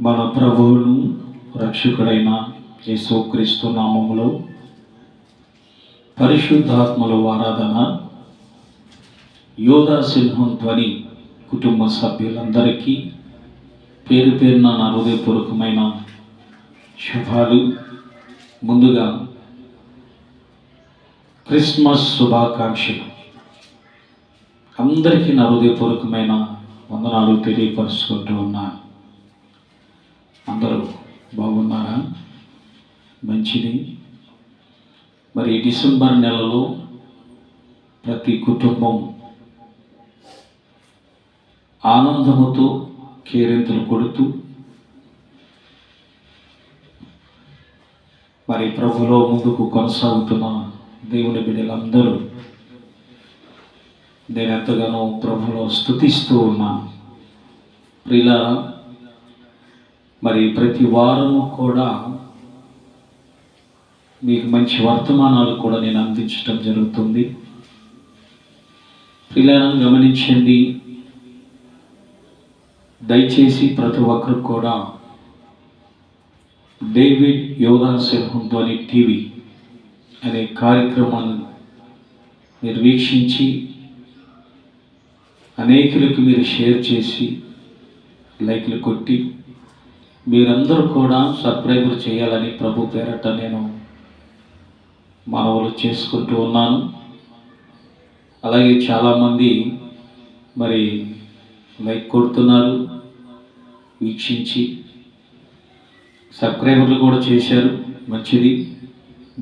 మన ప్రభువును రక్షకుడైన యేసుక్రీస్తు నామములో పరిశుద్ధాత్మల ఆరాధన యోధా సింహం ధ్వని కుటుంబ సభ్యులందరికీ పేరు పేరున నా హృదయపూర్వకమైన శుభాలు. ముందుగా క్రిస్మస్ శుభాకాంక్షలు. అందరికీ నా హృదయపూర్వకమైన వందనాలు తెలియపరుచుకుంటూ ఉన్నాను. అందరూ బాగున్నారా? మంచిది. మరి డిసెంబర్ నెలలో ప్రతి కుటుంబం ఆనందముతో కేరింతలు కొడుతూ మరి ప్రభులో ముందుకు కొనసాగుతున్న దేవుని బిడ్డలందరూ నేను ఎంతగానో ప్రభులో స్తుతిస్తూ ఉన్నాను. ప్రియులారా, మరి ప్రతి వారము కూడా మీకు మంచి వర్తమానాలు కూడా నేను అందించడం జరుగుతుంది. ప్రియులారా, గమనించండి. దయచేసి ప్రతి ఒక్కరు కూడా డేవిడ్ యోధా సింహం ధ్వని టీవీ అనే కార్యక్రమాన్ని మీరు వీక్షించి అనేకులకు మీరు షేర్ చేసి లైక్లు కొట్టి మీరందరూ కూడా సబ్స్క్రైబర్ చేయాలని ప్రభు పేరట నేను మనవులు చేసుకుంటూ ఉన్నాను. అలాగే చాలామంది మరి లైక్ కొడుతున్నారు, వీక్షించి సబ్స్క్రైబర్లు కూడా చేశారు. మంచిది.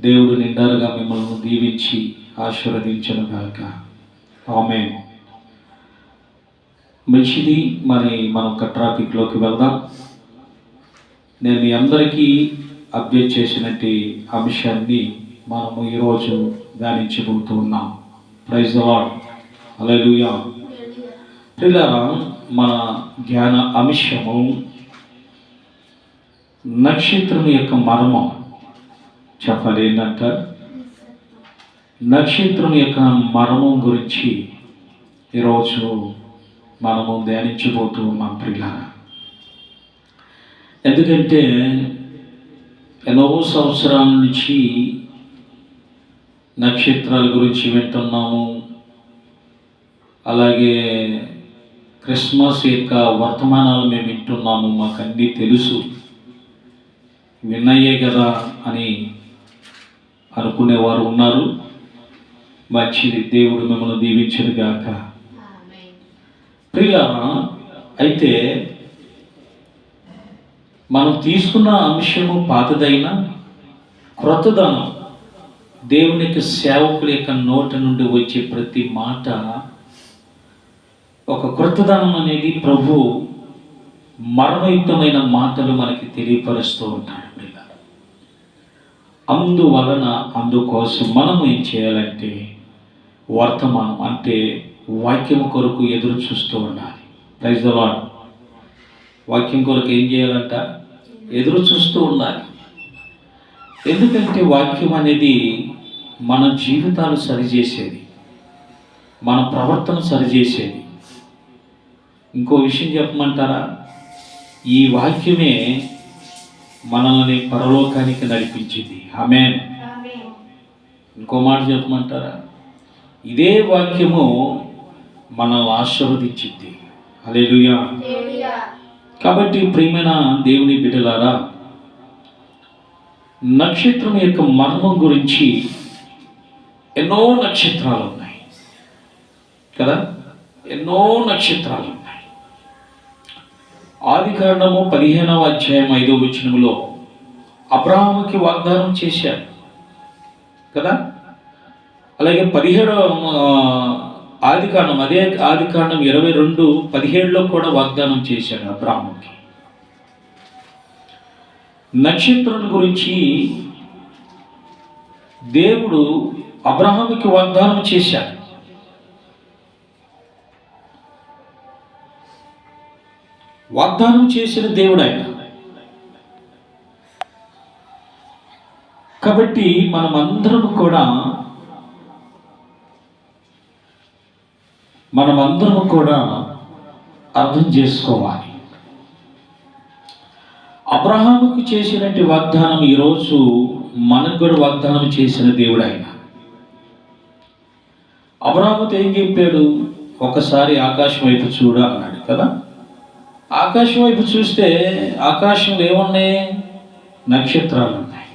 దేవుడు నిండారుగా మిమ్మల్ని దీవించి ఆశీర్వదించను గాక. ఆమేన్. మంచిది. మరి మనం ఒక టాపిక్లోకి వెళ్దాం. నేను మీ అందరికీ అప్డేట్ చేసినట్టు అంశాన్ని మనము ఈరోజు ధ్యానించబోతూ ఉన్నాం. Praise the lord. హల్లెలూయా. ప్రియులారా, మన ధ్యాన అంశము నక్షత్రం యొక్క మర్మం. చెప్పాలి ఏంటంట? నక్షత్రం యొక్క మర్మం గురించి ఈరోజు మనము ధ్యానించబోతూ ఉన్నాం ప్రియులారా. ఎందుకంటే ఎన్నో సంవత్సరాల నుంచి నక్షత్రాల గురించి వింటున్నాము. అలాగే క్రిస్మస్ యొక్క వర్తమానాలు మేము వింటున్నాము. మాకు అన్నీ తెలుసు, విన్నయ్యే కదా అని అనుకునేవారు ఉన్నారు. మంచిది. దేవుడు మిమ్మల్ని దీవించను గాక. ప్రియులారా, అయితే మనం తీసుకున్న అంశము పాతదైన క్రొత్తదనం. దేవుని యొక్క సేవకుల యొక్క నోట నుండి వచ్చే ప్రతి మాట ఒక క్రొత్తదనం అనేది ప్రభు మర్మయుక్తమైన మాటలు మనకి తెలియపరుస్తూ ఉంటాడు. అందుకోసం మనం ఏం చేయాలంటే వర్తమానం అంటే వాక్యం కొరకు ఎదురు చూస్తూ ఉండాలి. Praise the Lord. వాక్యం కొరకు ఏం చేయాలంట? ఎదురు చూస్తూ ఉండాలి. ఎందుకంటే వాక్యం అనేది మన జీవితాలు సరిచేసేది, మన ప్రవర్తన సరిచేసేది. ఇంకో విషయం చెప్పమంటారా? ఈ వాక్యమే మనల్ని పరలోకానికి నడిపించింది. ఆమేన్. ఇంకో మాట చెప్పమంటారా? ఇదే వాక్యము మనల్ని ఆశీర్వదించింది. హల్లెలూయా. కాబట్టి ప్రియమైన దేవుని బిడ్డలారా, నక్షత్రం యొక్క మర్మం గురించి ఎన్నో నక్షత్రాలు ఉన్నాయి కదా, ఎన్నో నక్షత్రాలు ఉన్నాయి. ఆదికాండము 15వ అధ్యాయం 5వ వచనములో అబ్రహాముకి వాగ్దానం చేశాడు కదా. అలాగే 17వ ఆదికాండం, అదే ఆదికాండం 22:17లో కూడా వాగ్దానం చేశాడు అబ్రహాముకి. నక్షత్రం గురించి దేవుడు అబ్రహాముకి వాగ్దానం చేశాడు. వాగ్దానం చేసిన దేవుడు ఆయన. కాబట్టి మనమందరం కూడా అర్థం చేసుకోవాలి. అబ్రహాముకు చేసినట్టు వాగ్దానం ఈరోజు మనకు కూడా వాగ్దానం చేసిన దేవుడు ఆయన. అబ్రహాముతో ఏం చెప్పాడు? ఒకసారి ఆకాశం వైపు చూడ అన్నాడు కదా. ఆకాశం వైపు చూస్తే ఆకాశంలో ఏమున్నాయి? నక్షత్రాలు ఉన్నాయి,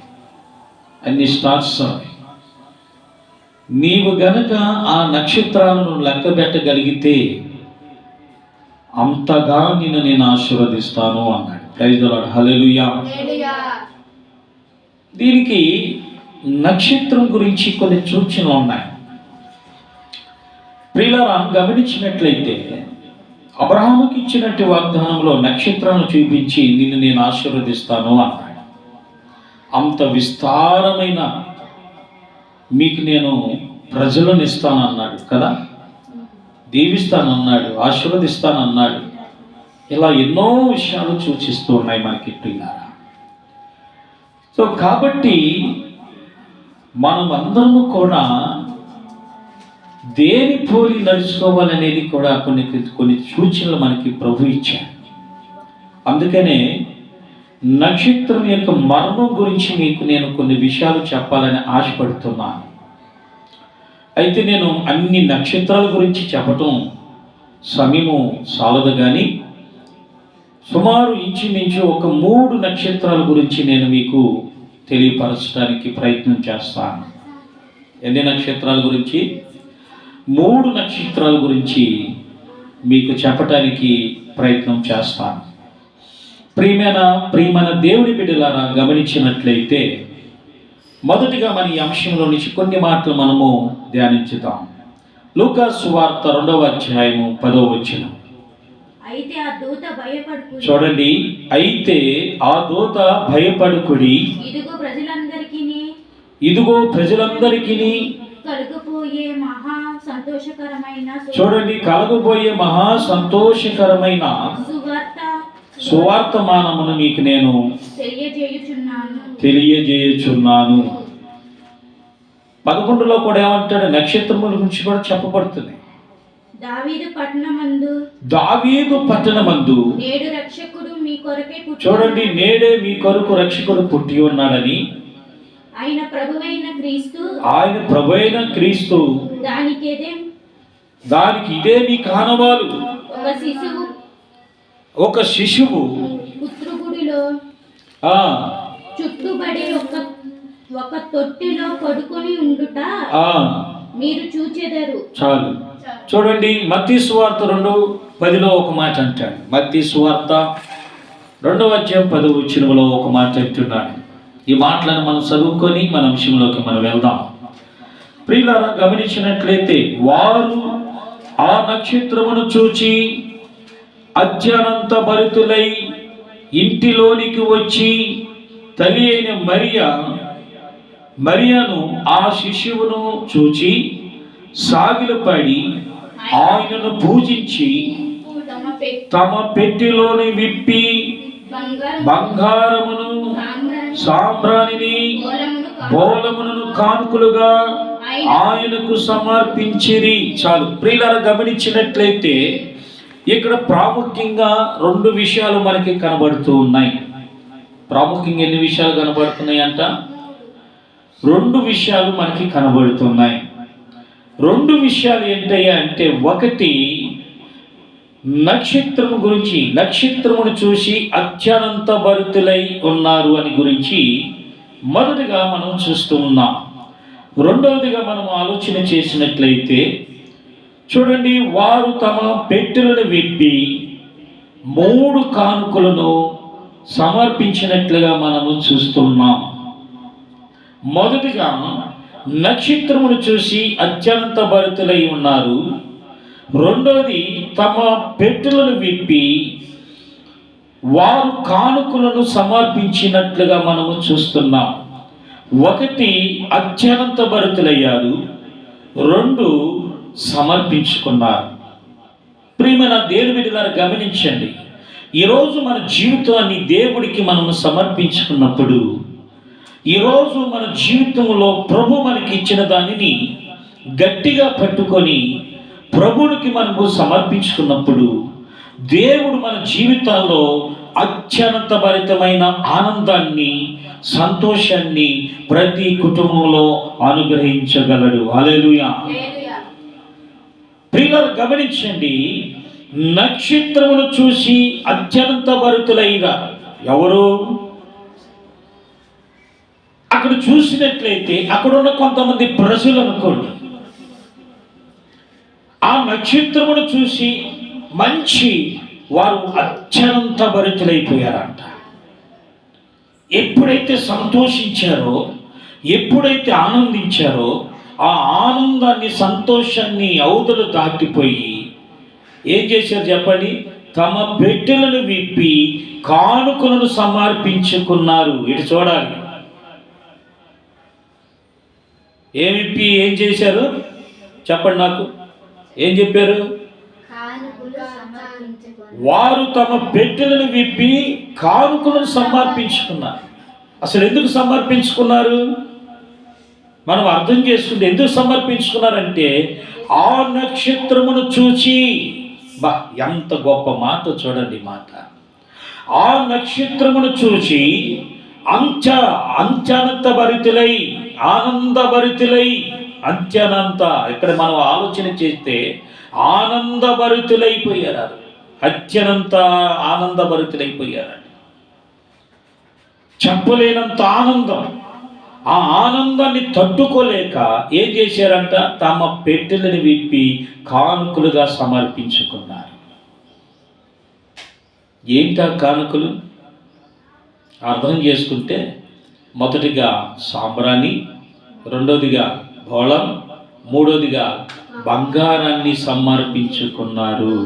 అన్ని స్టార్స్ ఉన్నాయి. నీవు గనక ఆ నక్షత్రాలను లెక్క పెట్టగలిగితే అంతగా నిన్ను నేను ఆశీర్వదిస్తాను అన్నాడు. ప్రైజ్ ది లార్డ్, హల్లెలూయా. దీనికి నక్షత్రం గురించి కొన్ని సూచనలు ఉన్నాయి. ప్రియులారా, గమనించినట్లయితే అబ్రహాముకి ఇచ్చినట్టు వాగ్దానంలో నక్షత్రాలను చూపించి నిన్ను నేను ఆశీర్వదిస్తాను అన్నాడు. అంత విస్తారమైన మీకు నేను ప్రజలను ఇస్తానన్నాడు కదా, దీవిస్తానన్నాడు, ఆశీర్వదిస్తానన్నాడు. ఇలా ఎన్నో విషయాలు సూచిస్తూ ఉన్నాయి మనకి ప్రియులారా. సో కాబట్టి మనం అందరము కూడా దేని పోలి నడుచుకోవాలనేది కూడా కొన్ని సూచనలు మనకి ప్రభు ఇచ్చాడు. అందుకనే నక్షత్రం యొక్క మర్మం గురించి మీకు నేను కొన్ని విషయాలు చెప్పాలని ఆశపడుతున్నాను. అయితే నేను అన్ని నక్షత్రాల గురించి చెప్పటం సమయము చాలదు, కానీ సుమారు ఇంచుమించు ఒక 3 నక్షత్రాల గురించి నేను మీకు తెలియపరచడానికి ప్రయత్నం చేస్తాను. ఎన్ని నక్షత్రాల గురించి? 3 నక్షత్రాల గురించి మీకు చెప్పటానికి ప్రయత్నం చేస్తాను. ప్రియమైన దేవుడి బిడ్డలారా, గమనించినట్లయితే మొదటిగా మన ఈ అంశంలో నుంచి కొన్ని మాటలు మనము ధ్యానించుదాం. లూకా సువార్త 2వ అధ్యాయము 10వ వచనం. చూడండి, అయితే ఆ దూత భయపడుకుడి, ఇదిగో ప్రజలందరికీ చూడండి కలగబోయే మహా సంతోషకరమైన సువార్తమానమును మీకు నేను తెలియజేయుచున్నాను. 11లో కూడా ఏమంటాడు? నక్షత్రముల గురించి కూడా చెప్పబడుతుంది. దావీదు పట్టణమందు చూడండి, నేడే మీ కొరకు రక్షకుడు పుట్టి ఉన్నాడని, ఆయన ప్రభువైన క్రీస్తు దానికి ఇదే మీ కానవాలు. ఒక శిశువు చుట్టుబడి ఒక తొట్టిలో పడుకొని ఉండుట మీరు చూచెదరు. చాలు. చూడండి, మత్తయి సువార్త 2:10లో ఒక మాట అంటాడు. మత్తయి సువార్త 2వ అధ్యాయం 10వ వచనంలో ఒక మాట చెప్తున్నాడు. ఈ మాటలను మనం చదువుకొని మన అంశంలోకి మనం వెళ్దాం. ప్రియులారా, గమనించినట్లయితే వారు ఆ నక్షత్రమును చూచి అత్యనంత భరితులై ఇంటిలోనికి వచ్చి తల్లి అయిన మరియను ఆ శిశువును చూచి సాగిలపడి ఆయనను పూజించి తమ పెట్టెలోని విప్పి బంగారమును సాంబ్రాణిని బోళమును కానుకలుగా ఆయనకు సమర్పించిరి. చాలు. ప్రియులారా, గమనించినట్లయితే ఇక్కడ ప్రాముఖ్యంగా 2 విషయాలు మనకి కనబడుతూ ఉన్నాయి. ప్రాముఖ్యంగా ఎన్ని విషయాలు కనబడుతున్నాయి అంట? 2 విషయాలు మనకి కనబడుతున్నాయి. 2 విషయాలు ఏంటయ్యా అంటే, ఒకటి నక్షత్రము గురించి, నక్షత్రమును చూసి అత్యనంత భరితులై ఉన్నారు అని గురించి మొదటిగా మనం చూస్తూ ఉన్నాం. రెండవదిగా మనం ఆలోచన చేసినట్లయితే చూడండి, వారు తమ పెట్టెలను విప్పి 3 కానుకలను సమర్పించినట్లుగా మనము చూస్తున్నాం. మొదటిగా నక్షత్రమును చూసి అత్యంత భరితులై ఉన్నారు. రెండోది, తమ పెట్టెలను విప్పి వారు కానుకలను సమర్పించినట్లుగా మనము చూస్తున్నాం. ఒకటి, అత్యంత భరితులయ్యారు. 2, సమర్పించుకున్నారు. ప్రియమైన దేవుని బిడ్డలారా, గమనించండి, ఈరోజు మన జీవితాన్ని దేవుడికి మనము సమర్పించుకున్నప్పుడు, ఈరోజు మన జీవితంలో ప్రభు మనకి ఇచ్చిన దానిని గట్టిగా పట్టుకొని ప్రభువునికి మనము సమర్పించుకున్నప్పుడు దేవుడు మన జీవితాల్లో అత్యంత భరితమైన ఆనందాన్ని, సంతోషాన్ని ప్రతి కుటుంబంలో అనుగ్రహించగలడు. హల్లెలూయా. ప్రియులారా, గమనించండి, నక్షత్రమును చూసి అత్యంత భరితులైన ఎవరు? అక్కడ చూసినట్లయితే అక్కడ ఉన్న కొంతమంది ప్రజలు అనుకోండి, ఆ నక్షత్రమును చూసి వారు అత్యంత భరితులైపోయారంట. ఎప్పుడైతే సంతోషించారో, ఎప్పుడైతే ఆనందించారో, ఆ ఆనందాన్ని, సంతోషాన్ని అవధులు దాటిపోయి ఏం చేశారు చెప్పండి? తమ పెట్టెలను విప్పి కానుకలను సమర్పించుకున్నారు. ఇటు చూడాలి. ఏం విప్పి ఏం చేశారు చెప్పండి నాకు. ఏం చెప్పారు? వారు తమ పెట్టెలను విప్పి కానుకలను సమర్పించుకున్నారు. అసలు ఎందుకు సమర్పించుకున్నారు? మనం అర్థం చేసుకుంటే ఎందుకు సమర్పించుకున్నారంటే, ఆ నక్షత్రమును చూచి, ఎంత గొప్ప మాట చూడండి మాట. ఆ నక్షత్రమును చూచి అంత్యనంత భరితులై, ఆనందభరితులై, అంత్యనంత, ఇక్కడ మనం ఆలోచన చేస్తే ఆనందభరితులైపోయారు, అత్యనంత ఆనందభరితులైపోయారు. చెప్పలేనంత ఆనందం. ఆ ఆనందాన్ని తట్టుకోలేక ఏం చేశారంట? తమ పెట్టెలను విప్పి కానుకలుగా సమర్పించుకున్నారు. ఏంటా కానుకలు? అర్థం చేసుకుంటే, మొదటిగా సాంబ్రాణి, రెండోదిగా బోళం, మూడోదిగా బంగారాన్ని సమర్పించుకున్నారు.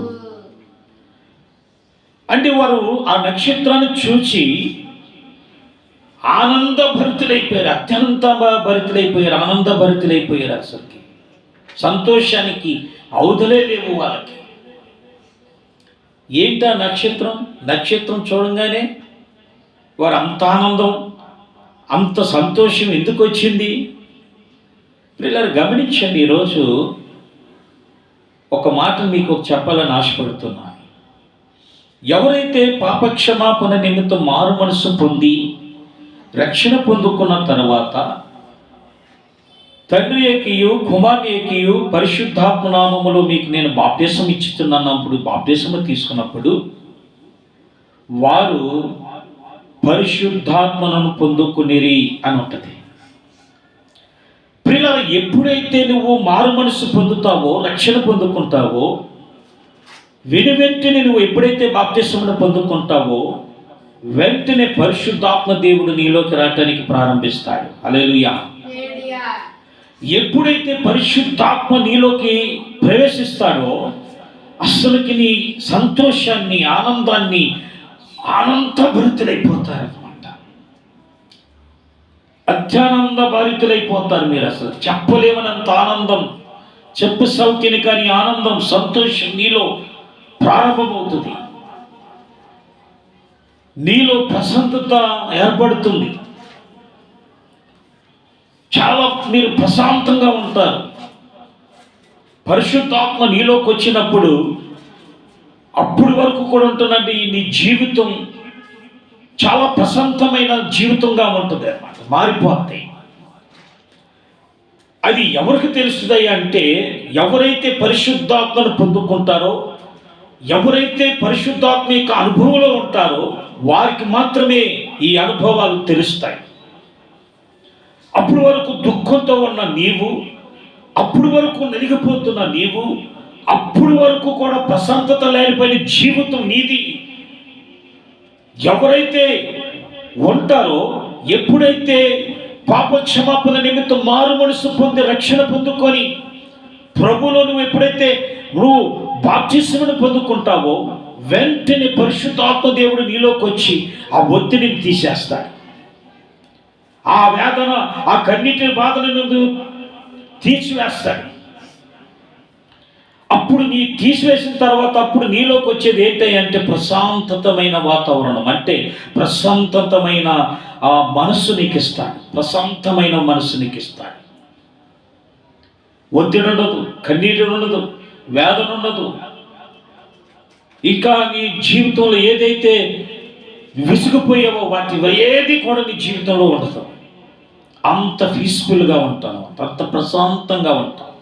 అంటే వారు ఆ నక్షత్రాన్ని చూచి ఆనందభరితులైపోయారు, అత్యంత భరితులైపోయారు, ఆనందభరితులైపోయారు. అసలుకి సంతోషానికి అవధులే లేవు వాళ్ళకి. ఏంటా నక్షత్రం? నక్షత్రం చూడంగానే వారు అంత ఆనందం, అంత సంతోషం ఎందుకు వచ్చింది? పిల్లలు గమనించండి. ఈరోజు ఒక మాట మీకు చెప్పాలని ఆశపడుతున్నాను. ఎవరైతే పాపక్షమాపణ నిమిత్తం మారు మనసు పొంది రక్షణ పొందుకున్న తర్వాత తండ్రి ఏకయు కుమారుని ఏకయు పరిశుద్ధాత్మ నామములో మీకు నేను బాప్తిసం ఇచ్చుతున్నప్పుడు, బాప్తిసము తీసుకున్నప్పుడు వారు పరిశుద్ధాత్మను పొందుకునిరి అని ఉంటుంది. ప్రియులారా, ఎప్పుడైతే నువ్వు మారు మనసు పొందుతావో, రక్షణ పొందుకుంటావో, వెంటనే నువ్వు ఎప్పుడైతే బాప్తిసమును పొందుకుంటావో, వెంటనే పరిశుద్ధాత్మ దేవుడు నీలోకి రావటానికి ప్రారంభిస్తాడు. హల్లెలూయా. ఎప్పుడైతే పరిశుద్ధాత్మ నీలోకి ప్రవేశిస్తాడో, అసలుకి నీ సంతోషాన్ని, ఆనందాన్ని ఆనందభరితులైపోతారన్నమాట. అత్యానంద భరితులైపోతారు మీరు. అసలు చెప్పలేమనంత ఆనందం, చెప్పు సౌఖ్యని కానీ ఆనందం, సంతోషం నీలో ప్రారంభమవుతుంది. నీలో ప్రశాంతత ఏర్పడుతుంది. చాలా మీరు ప్రశాంతంగా ఉంటారు. పరిశుద్ధాత్మ నీలోకి వచ్చినప్పుడు అప్పటి వరకు కూడా ఉంటుందండి నీ జీవితం చాలా ప్రశాంతమైన జీవితంగా ఉంటుంది అన్నమాట, మారిపోతాయి. అది ఎవరికి తెలుస్తుంది అంటే, ఎవరైతే పరిశుద్ధాత్మను పొందుకుంటారో, ఎవరైతే పరిశుద్ధాత్మ యొక్క అనుభవంలో ఉంటారో వారికి మాత్రమే ఈ అనుభవాలు తెలుస్తాయి. అప్పుడు వరకు దుఃఖంతో ఉన్న నీవు, అప్పుడు వరకు నలిగిపోతున్న నీవు, అప్పుడు వరకు కూడా ప్రశాంతత లేనిపోయిన జీవితం నీది. ఎవరైతే ఉంటారో, ఎప్పుడైతే పాపక్షమాపణ నిమిత్తం మారు మనసు పొంది రక్షణ పొందుకొని ప్రభువులో నువ్వు ఎప్పుడైతే నువ్వు బాప్తిస్మను పొందుకుంటావో, వెంటనే పరిశుద్ధాత్మ దేవుడు నీలోకి వచ్చి ఆ ఒత్తిడిని తీసేస్తాడు. ఆ వేదన, ఆ కన్నీటి బాధను తీసివేస్తాడు. అప్పుడు నీ తీసివేసిన తర్వాత అప్పుడు నీలోకి వచ్చేది ఏంటి అంటే ప్రశాంతతమైన వాతావరణం, అంటే ప్రశాంతతమైన ఆ మనస్సు నీకు ఇస్తాడు. ప్రశాంతమైన మనస్సు నీకు ఇస్తాడు. ఒత్తిడి ఉండదు, కన్నీటి ఉండదు, వేదన ఉండదు. ఇంకా నీ జీవితంలో ఏదైతే విసిగిపోయేవో వాటి ఏది కూడా నీ జీవితంలో ఉండదు. అంత పీస్ఫుల్గా ఉంటాను, అంత ప్రశాంతంగా ఉంటాను.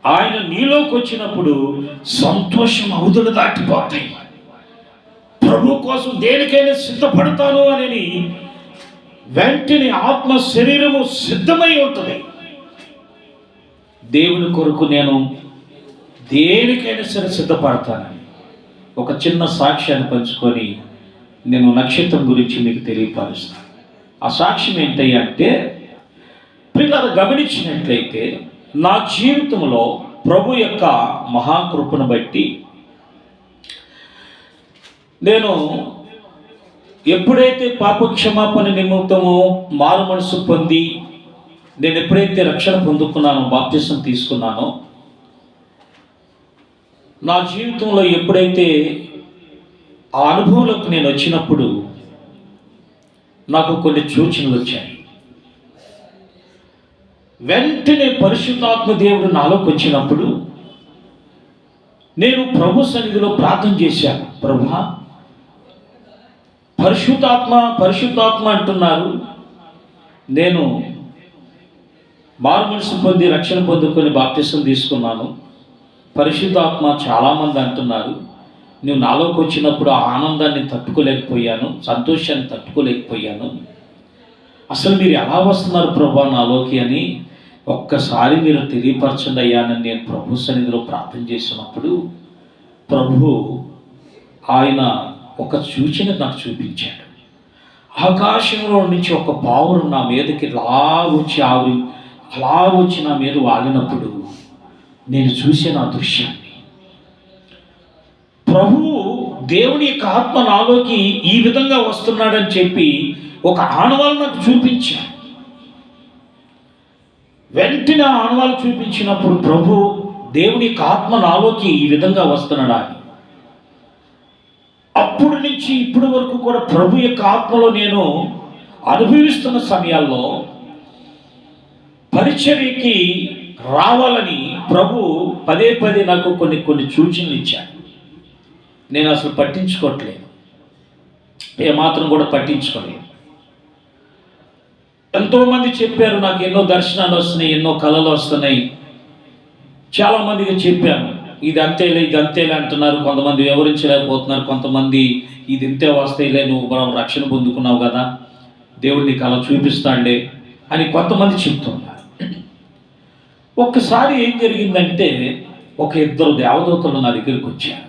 ఆయన నీలోకి వచ్చినప్పుడు సంతోషం అవధులు దాటిపోతాయి. ప్రభు కోసం దేనికైనా సిద్ధపడతాను అని వెంటనే ఆత్మ శరీరము సిద్ధమై ఉంటుంది. దేవుని కొరకు నేను దేనికైనా సరే సిద్ధపడతానని ఒక చిన్న సాక్ష్యాన్ని పంచుకొని నేను నక్షత్రం గురించి మీకు తెలియపరుస్తాను. ఆ సాక్ష్యం ఏంటంటే, పిల్లలు గమనించినట్లయితే నా జీవితంలో ప్రభు యొక్క మహాకృపను బట్టి నేను ఎప్పుడైతే పాపక్షమాపణ నిమిత్తము మారు మనసు పొంది నేను ఎప్పుడైతే రక్షణ పొందుకున్నానో, బాప్తిసం తీసుకున్నానో, నా జీవితంలో ఎప్పుడైతే ఆ అనుభవంలోకి నేను వచ్చినప్పుడు నాకు కొన్ని సూచనలు వచ్చాయి. వెంటనే పరిశుద్ధాత్మ దేవుడు నాలోకి వచ్చినప్పుడు నేను ప్రభు సన్నిధిలో ప్రార్థన చేశాను. ప్రభువా, పరిశుద్ధాత్మ పరిశుద్ధాత్మ అంటున్నారు, నేను మారు మనసు పొంది రక్షణ పొందుకొని బాప్తిసం తీసుకున్నాను. పరిశుద్ధాత్మ చాలామంది అంటున్నారు, నువ్వు నాలోకి వచ్చినప్పుడు ఆ ఆనందాన్ని తట్టుకోలేకపోయాను, సంతోషాన్ని తట్టుకోలేకపోయాను. అసలు మీరు ఎలా వస్తున్నారు ప్రభా నాలోకి అని ఒక్కసారి మీరు తెలియపరచండి అయ్యానని నేను ప్రభు సన్నిధిలో ప్రార్థన చేసినప్పుడు ప్రభు ఆయన ఒక సూచన నాకు చూపించాడు. ఆకాశంలో నుంచి ఒక పావురం నా మీదకి అలా వచ్చి నా మీద వాలినప్పుడు నేను చూసిన ఆ దృశ్యాన్ని, ప్రభువు దేవుని యొక్క ఆత్మ నాలోకి ఈ విధంగా వస్తున్నాడని చెప్పి ఒక ఆనవాలు నాకు చూపించాడు. వెంటనే ఆనవాలు చూపించినప్పుడు ప్రభు దేవుని యొక్క ఆత్మ నాలోకి ఈ విధంగా వస్తున్నాడా అని, అప్పుడు నుంచి ఇప్పటి వరకు కూడా ప్రభు యొక్క ఆత్మలో నేను అనుభవిస్తున్న సమయాల్లో పరిచర్యకి రావాలని ప్రభు పదే పదే నాకు కొన్ని సూచనలు ఇచ్చాడు. నేను అసలు పట్టించుకోవట్లేదు, ఏమాత్రం కూడా పట్టించుకోలేదు. ఎంతోమంది చెప్పారు, నాకు ఎన్నో దర్శనాలు వస్తున్నాయి, ఎన్నో కళలు వస్తున్నాయి. చాలామందికి చెప్పాను, ఇది అంతేలే అంటున్నారు. కొంతమంది వివరించలేకపోతున్నారు, కొంతమంది ఇది ఇంతే వస్తాయిలే, నువ్వు రక్షణ పొందుకున్నావు కదా, దేవుడు నీకు అలా చూపిస్తాడులే అని కొంతమంది చెప్తున్నారు. ఒక్కసారి ఏం జరిగిందంటే, ఒక ఇద్దరు దేవదూతలు నా దగ్గరికి వచ్చారు.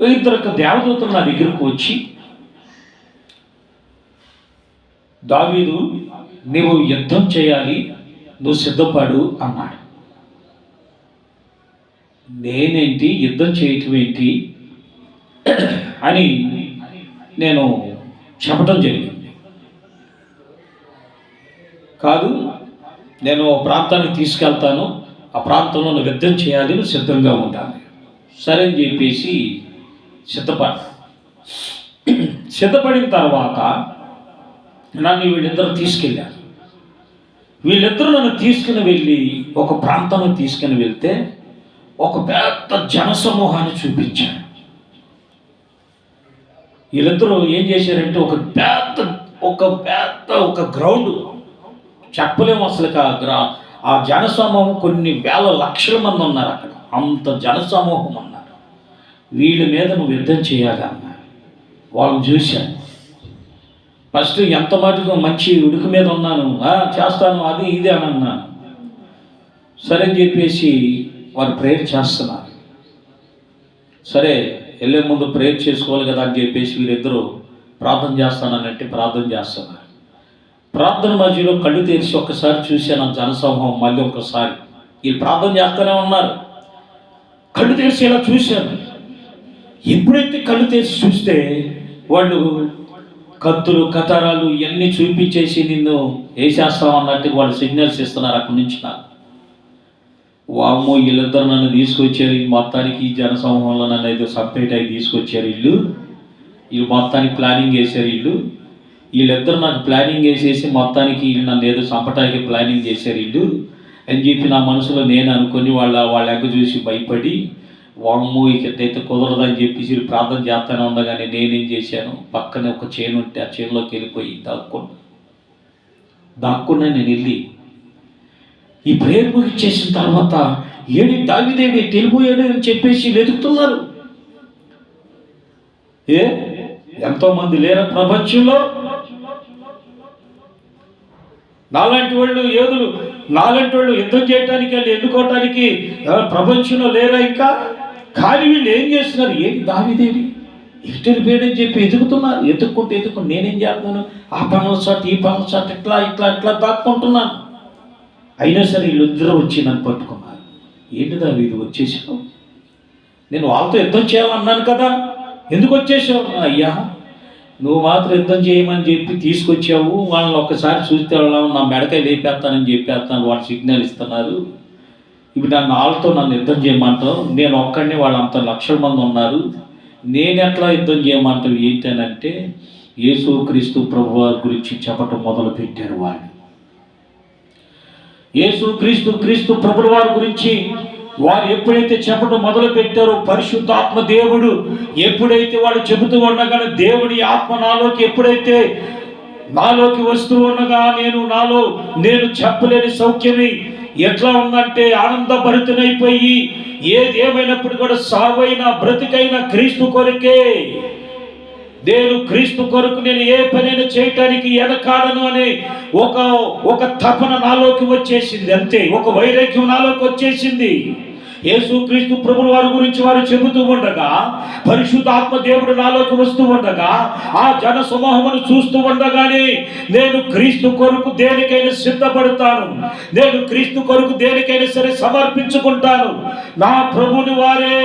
ఇద్దరు దేవదూతలు నా దగ్గరకు వచ్చి, దావీదు నీవు యుద్ధం చేయాలి, నువ్వు సిద్ధపడు అన్నాడు. నేనేంటి, యుద్ధం చేయటం ఏంటి అని నేను చెప్పటం జరిగింది. కాదు, నేను ప్రాంతానికి తీసుకెళ్తాను, ఆ ప్రాంతంలో నువ్వు యుద్ధం చేయాలి, నువ్వు సిద్ధంగా ఉండాలి. సరే అని చెప్పేసి సిద్ధపడిన తర్వాత నన్ను వీళ్ళిద్దరూ తీసుకెళ్ళారు. వీళ్ళిద్దరూ నన్ను తీసుకుని వెళ్ళి ఒక ప్రాంతానికి తీసుకుని వెళ్తే ఒక పెద్ద జనసమూహాన్ని చూపించాడు. వీళ్ళిద్దరూ ఏం చేశారంటే ఒక గ్రౌండ్ చెప్పలేము అసలు. ఆ జనసమూహం కొన్ని వేల లక్షల మంది ఉన్నారు అక్కడ, అంత జనసమూహం ఉన్నారు. వీళ్ళ మీద నువ్వు యుద్ధం చేయాలి అన్నారు. వాళ్ళని చూశాను. ఫస్ట్ ఎంత మటుకు మంచి ఉడుకు మీద ఉన్నాను, చేస్తాను అది ఇది అని అన్నాను. సరే అని చెప్పేసి వారు ప్రేయర్ చేస్తున్నారు. సరే వెళ్ళే ముందు ప్రేయర్ చేసుకోవాలి కదా అని చెప్పేసి వీరిద్దరూ ప్రార్థన చేస్తానంటే ప్రార్థన చేస్తున్నారు. ప్రార్థన మధ్యలో కళ్ళు తెరిచి ఒక్కసారి చూశాను ఆ జనసమూహం. మళ్ళీ ఒకసారి వీళ్ళు ప్రార్థన చేస్తూనే ఉన్నారు. కళ్ళు తెరిచి ఇలా చూశాను. ఎప్పుడైతే కళ్ళు తెరిచి చూస్తే వాళ్ళు కత్తులు కటారాలు ఇవన్నీ చూపించేసి నిన్ను వేసేస్తాం అన్నట్టు వాళ్ళు సిగ్నల్స్ ఇస్తున్నారు అక్కడి నుంచి. నాకు వామ్మో, వీళ్ళిద్దరు నన్ను తీసుకొచ్చారు మొత్తానికి, ఈ జనసమూహంలో నన్ను ఏదో సపరేట్ అయి తీసుకొచ్చారు. వీళ్ళు మొత్తానికి ప్లానింగ్ వేశారు. వీళ్ళిద్దరు నాకు ప్లానింగ్ వేసేసి మొత్తానికి వీళ్ళు నన్ను ఏదో చంపటానికి ప్లానింగ్ చేశారు అని చెప్పి నా మనసులో నేను అనుకొని వాళ్ళ ఎగ్గ చూసి భయపడి వామ్మో ఇకైతే కుదరదని చెప్పేసి ప్రార్థన చేస్తానే ఉండగానే నేనేం చేశాను, పక్కనే ఒక చేను ఉంటే ఆ చేనులోకి వెళ్ళిపోయి దాక్కున్నా నేను వెళ్ళి ఈ ప్రేయర్ ముగిచ్చేసిన తర్వాత ఏడి దావీదేడి వెళ్ళిపోయాడు అని చెప్పేసి వెతుకుతున్నారు. ఎంతోమంది లేరా ప్రపంచంలో? నాలాంటి వాళ్ళు యోధులు, నాలాంటి వాళ్ళు యుద్ధం చేయడానికి వాళ్ళు ఎన్నుకోవటానికి ప్రపంచంలో లేరా ఇంకా? కానీ వీళ్ళు ఏం చేస్తున్నారు, ఏంటి దావీదేడి ఎటు వెళ్ళిపోయాడని చెప్పి ఎతుక్కుంటూ నేనేం చేస్తున్నాను, ఆ పనుల చాటు ఈ పనుల చాటు ఇట్లా దాక్కుంటున్నాను. అయినా సరే వీళ్ళిద్దరూ వచ్చి నన్ను పట్టుకున్నారు. ఏంటి దావీదు వచ్చేసావు, నేను వాళ్ళతో యుద్ధం చేయాలన్నాను కదా, ఎందుకు వచ్చేసావు? అయ్యా నువ్వు మాత్రం యుద్ధం చేయమని చెప్పి తీసుకొచ్చావు, వాళ్ళని ఒక్కసారి చూస్తే వాళ్ళ నా మెడకాయ లేపేస్తానని చెప్పేస్తాను, వాళ్ళు సిగ్నల్ ఇస్తున్నారు. ఇప్పుడు నన్ను యుద్ధం చేయమంటావు, నేను ఒక్కడిని వాళ్ళంత లక్షల మంది ఉన్నారు, నేను ఎట్లా యుద్ధం చేయమంటావు ఏంటనంటే యేసుక్రీస్తు ప్రభువారి గురించి చెప్పటం మొదలు పెట్టారు వాళ్ళు. క్రీస్తు ప్రభుల వారి గురించి వారు ఎప్పుడైతే చెప్పడం మొదలు పెట్టారో, పరిశుద్ధాత్మ దేవుడు ఎప్పుడైతే వాళ్ళు చెబుతూ ఉండగానే దేవుని ఆత్మ నాలోకి వస్తూ ఉండగా నేను చెప్పలేని సౌఖ్యమే ఎట్లా ఉందంటే ఆనందభరితనైపోయి, ఏది ఏమైనప్పుడు కూడా సావైనా బ్రతికైనా క్రీస్తు కొరకే, నేను క్రీస్తు కొరకు నేను ఏ పనైనా చేయటానికి వెనకాడను అనే ఒక తపన నాలోకి వచ్చేసింది. అంతే, ఒక వైరాగ్యం నాలోకి వచ్చేసింది. యేసుక్రీస్తు ప్రభుల వారి గురించి వారు చెబుతూ ఉండగా, పరిశుద్ధాత్మ దేవుడు నాలోకి వస్తూ ఉండగా, ఆ జన సమూహమును చూస్తూ ఉండగానే నేను క్రీస్తు కొరకు దేనికైనా సిద్ధపడతాను, నేను క్రీస్తు కొరకు దేనికైనా సరే సమర్పించుకుంటాను. నా ప్రభుని వారే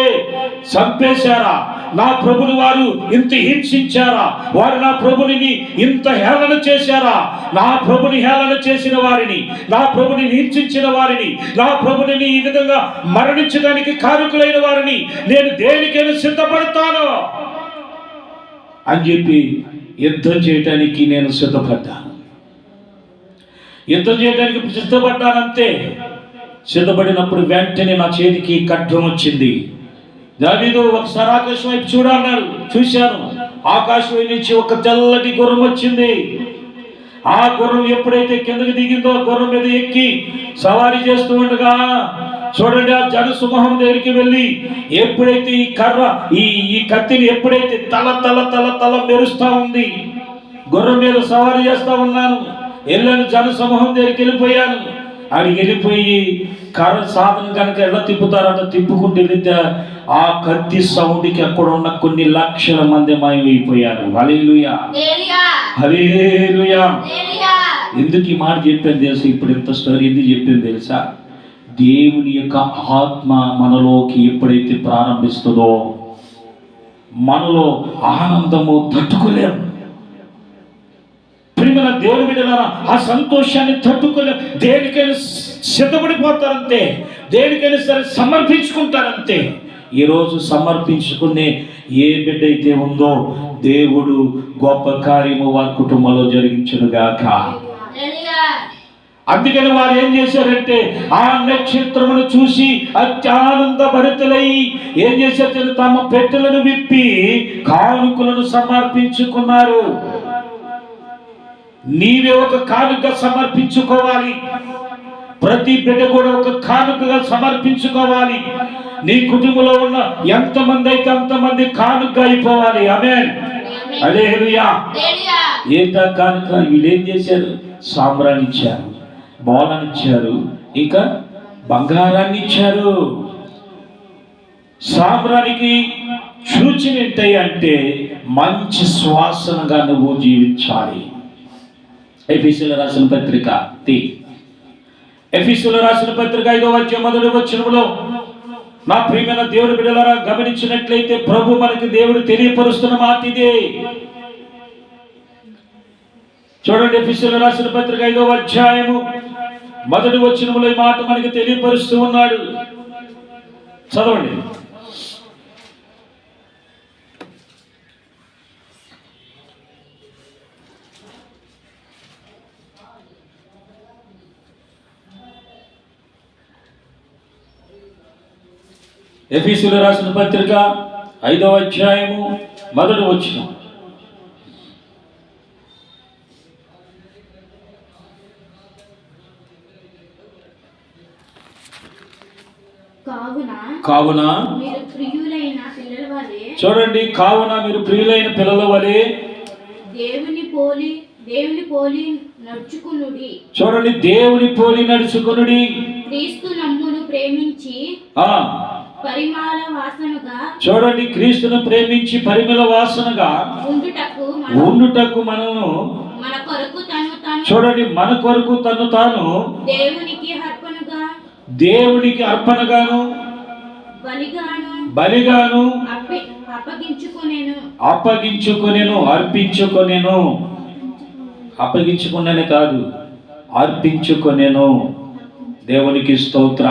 చంపేశారా, నా ప్రభుని వారు ఇంత హింసించారా, వారు నా ప్రభుని ఇంత హేళన చేశారా, నా ప్రభుని హేళన చేసిన వారిని, నా ప్రభుని హింసించిన వారిని, నా ప్రభుని ఈ విధంగా మరణించడానికి కారకులైన వారిని నేను దేనికైనా సిద్ధపడతాను అని చెప్పి యుద్ధం చేయడానికి నేను సిద్ధపడ్డాను. యుద్ధం చేయడానికి సిద్ధపడ్డానంతే. సిద్ధపడినప్పుడు వెంటనే నా చేతికి ఖడ్గం వచ్చింది. దావీదు ఒకసారి ఆకాశం వైపు చూడన్నాడు. చూశాను, ఆకాశం నుంచి ఒక తెల్లటి గుర్రం వచ్చింది. ఆ గుర్రం ఎప్పుడైతే కిందకి దిగిందో, గుర్రం మీద ఎక్కి సవారీ చేస్తూ ఉండగా చూడండి, ఆ జన సమూహం దగ్గరికి వెళ్ళి ఎప్పుడైతే ఈ కత్తిని ఎప్పుడైతే తల మెరుస్తా ఉంది, గుర్రం మీద సవారీ చేస్తా ఉన్నాను, వెళ్ళాను, జన సమూహం దగ్గరికి వెళ్ళిపోయాను. అడిగి వెళ్ళిపోయి కర్ర సాధన కనుక ఎలా తిప్పుతారంట, తిప్పుకుంటూ వెళితే ఆ కత్తి సౌండ్కి అక్కడ ఉన్న కొన్ని లక్షల మంది మాయమైపోయారు. హల్లెలూయా, హల్లెలూయా. ఎందుకు ఈ మాట చెప్పాను తెలుసా? ఇప్పుడు ఇంత స్టోరీ ఎందుకు చెప్పాను తెలుసా? దేవుని యొక్క ఆత్మ మనలోకి ఎప్పుడైతే ప్రారంభిస్తుందో, మనలో ఆనందము తట్టుకోలేము. ప్రియమైన దేవుని బిడ్డలారా, ఆ సంతోషాన్ని తట్టుకోలేము. దేనికైనా సిద్ధపడిపోతారంతే, దేనికైనా సరే సమర్పించుకుంటారంతే. ఈరోజు సమర్పించుకునే ఏ బిడ్డ అయితే ఉందో, దేవుడు గొప్ప కార్యము వారి కుటుంబంలో జరిగించునుగాక. అందుకని వారు ఏం చేశారంటే, ఆ నక్షత్రమును చూసి అత్యానంద భరితులై ఏం చేశారు? తమ పెట్టెలను విప్పి కానుకలను సమర్పించుకున్నారు. నీవే ఒక కానుక సమర్పించుకోవాలి. ప్రతి బిడ్డ కూడా ఒక కానుకగా సమర్పించుకోవాలి. నీ కుటుంబంలో ఉన్న ఎంతమంది అయితే అంతమంది కానుక అయిపోవాలి. ఆమేన్, హల్లెలూయా. ఏంటా కానుక? వీళ్ళు ఏం చేశారు? సాంబ్రాన్ని ఇచ్చారు, బోళాన్ని ఇచ్చారు, ఇంకా బంగారాన్ని ఇచ్చారు. సాంబ్రానికి సూచన ఏంటి అంటే మంచి శ్వాసనగా నువ్వు జీవించాలి. ఎఫెసీయుల రాసిన పత్రిక 5వ అధ్యాయం 1వ వచనంలో, నా ప్రియమైన దేవుని బిడ్డలారా, గమనించినట్లయితే ప్రభు మనకి దేవుడు తెలియపరుస్తున్న మాట ఇదే. చూడండి, ఎఫెసీయుల రాసిన పత్రిక 5వ అధ్యాయము 1వ వచనంలో ఈ మాట మనకి తెలియపరుస్తూ ఉన్నాడు. చదవండి. ఎఫెసీయులకు రాసిన పత్రిక 5వ అధ్యాయము 1వ వచనం. కావున మీరు ప్రియులైన పిల్లల వలె, చూడండి, కావున మీరు ప్రియులైన పిల్లల వలె దేవుని పోలి నడుచుకునుడి. చూడండి, దేవుని పోలి నడుచుకునుడి. క్రీస్తు నమ్మును ప్రేమించి పరిమళ వాసనగా, చూడండి, క్రీస్తును ప్రేమించి పరిమళ వాసనగా ఉండుటకు మనను, మన కొరకు తను తాను, చూడండి, మన కొరకు తను తాను దేవునికి అర్పణగాను బలిగాను అప్పగించుకునేను కాదు, అర్పించుకొనేను. దేవునికి స్తోత్ర.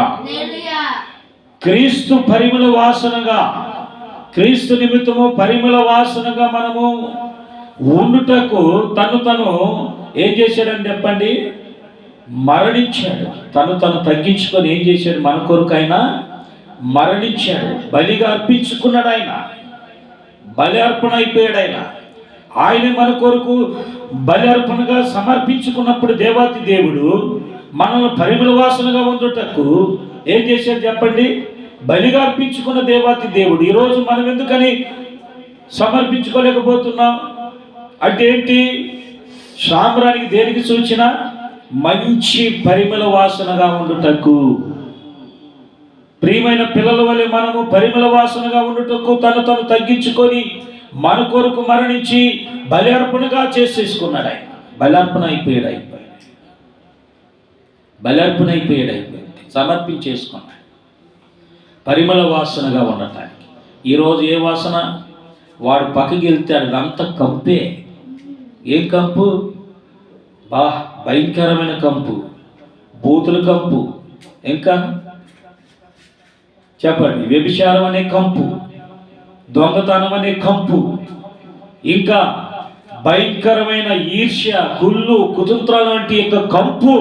క్రీస్తు పరిమళ వాసనగా, క్రీస్తు నిమిత్తము పరిమళ వాసనగా మనము ఉండుటకు తను ఏం చేశాడని చెప్పండి? మరణించాడు. తను తగ్గించుకొని ఏం చేశాడు? మన కొరకైనా మరణించాడు. బలిగా అర్పించుకున్నాడు. ఆయన బలి అర్పణ అయిపోయాడు. ఆయన మన కొరకు బలి అర్పణగా సమర్పించుకున్నప్పుడు దేవాతి దేవుడు మనల్ని పరిమళ వాసనగా ఉండుటకు ఏం చేశాడు చెప్పండి? బలిగా అర్పించుకున్న దేవాతి దేవుడు ఈరోజు మనం ఎందుకని సమర్పించుకోలేకపోతున్నాం అంటే ఏంటి? సాంబ్రానికి దేనికి సూచన? మంచి పరిమళ వాసనగా ఉండుటకు. ప్రియమైన పిల్లల వలె మనము పరిమళ వాసనగా ఉండుటకు తను తగ్గించుకొని మన కొరకు మరణించి బలి అర్పణగా చేసేసుకున్నాడు. ఆయన బలార్పణ అయిపోయాడు. సమర్పించేసుకున్నాడు పరిమళ వాసనగా ఉండటానికి. ఈరోజు ఏ వాసన? వాడు పక్కకి వెళ్తే అదంతా కంపే. ఏం కంపు? భయంకరమైన కంపు, బూతుల కంపు, ఇంకా చెప్పండి, వ్యభిచారం అనే కంపు, దొంగతనం అనే కంపు, ఇంకా భయంకరమైన ఈర్ష్య, కుళ్ళు, కుతంత్రాలు వంటి యొక్క కంపు.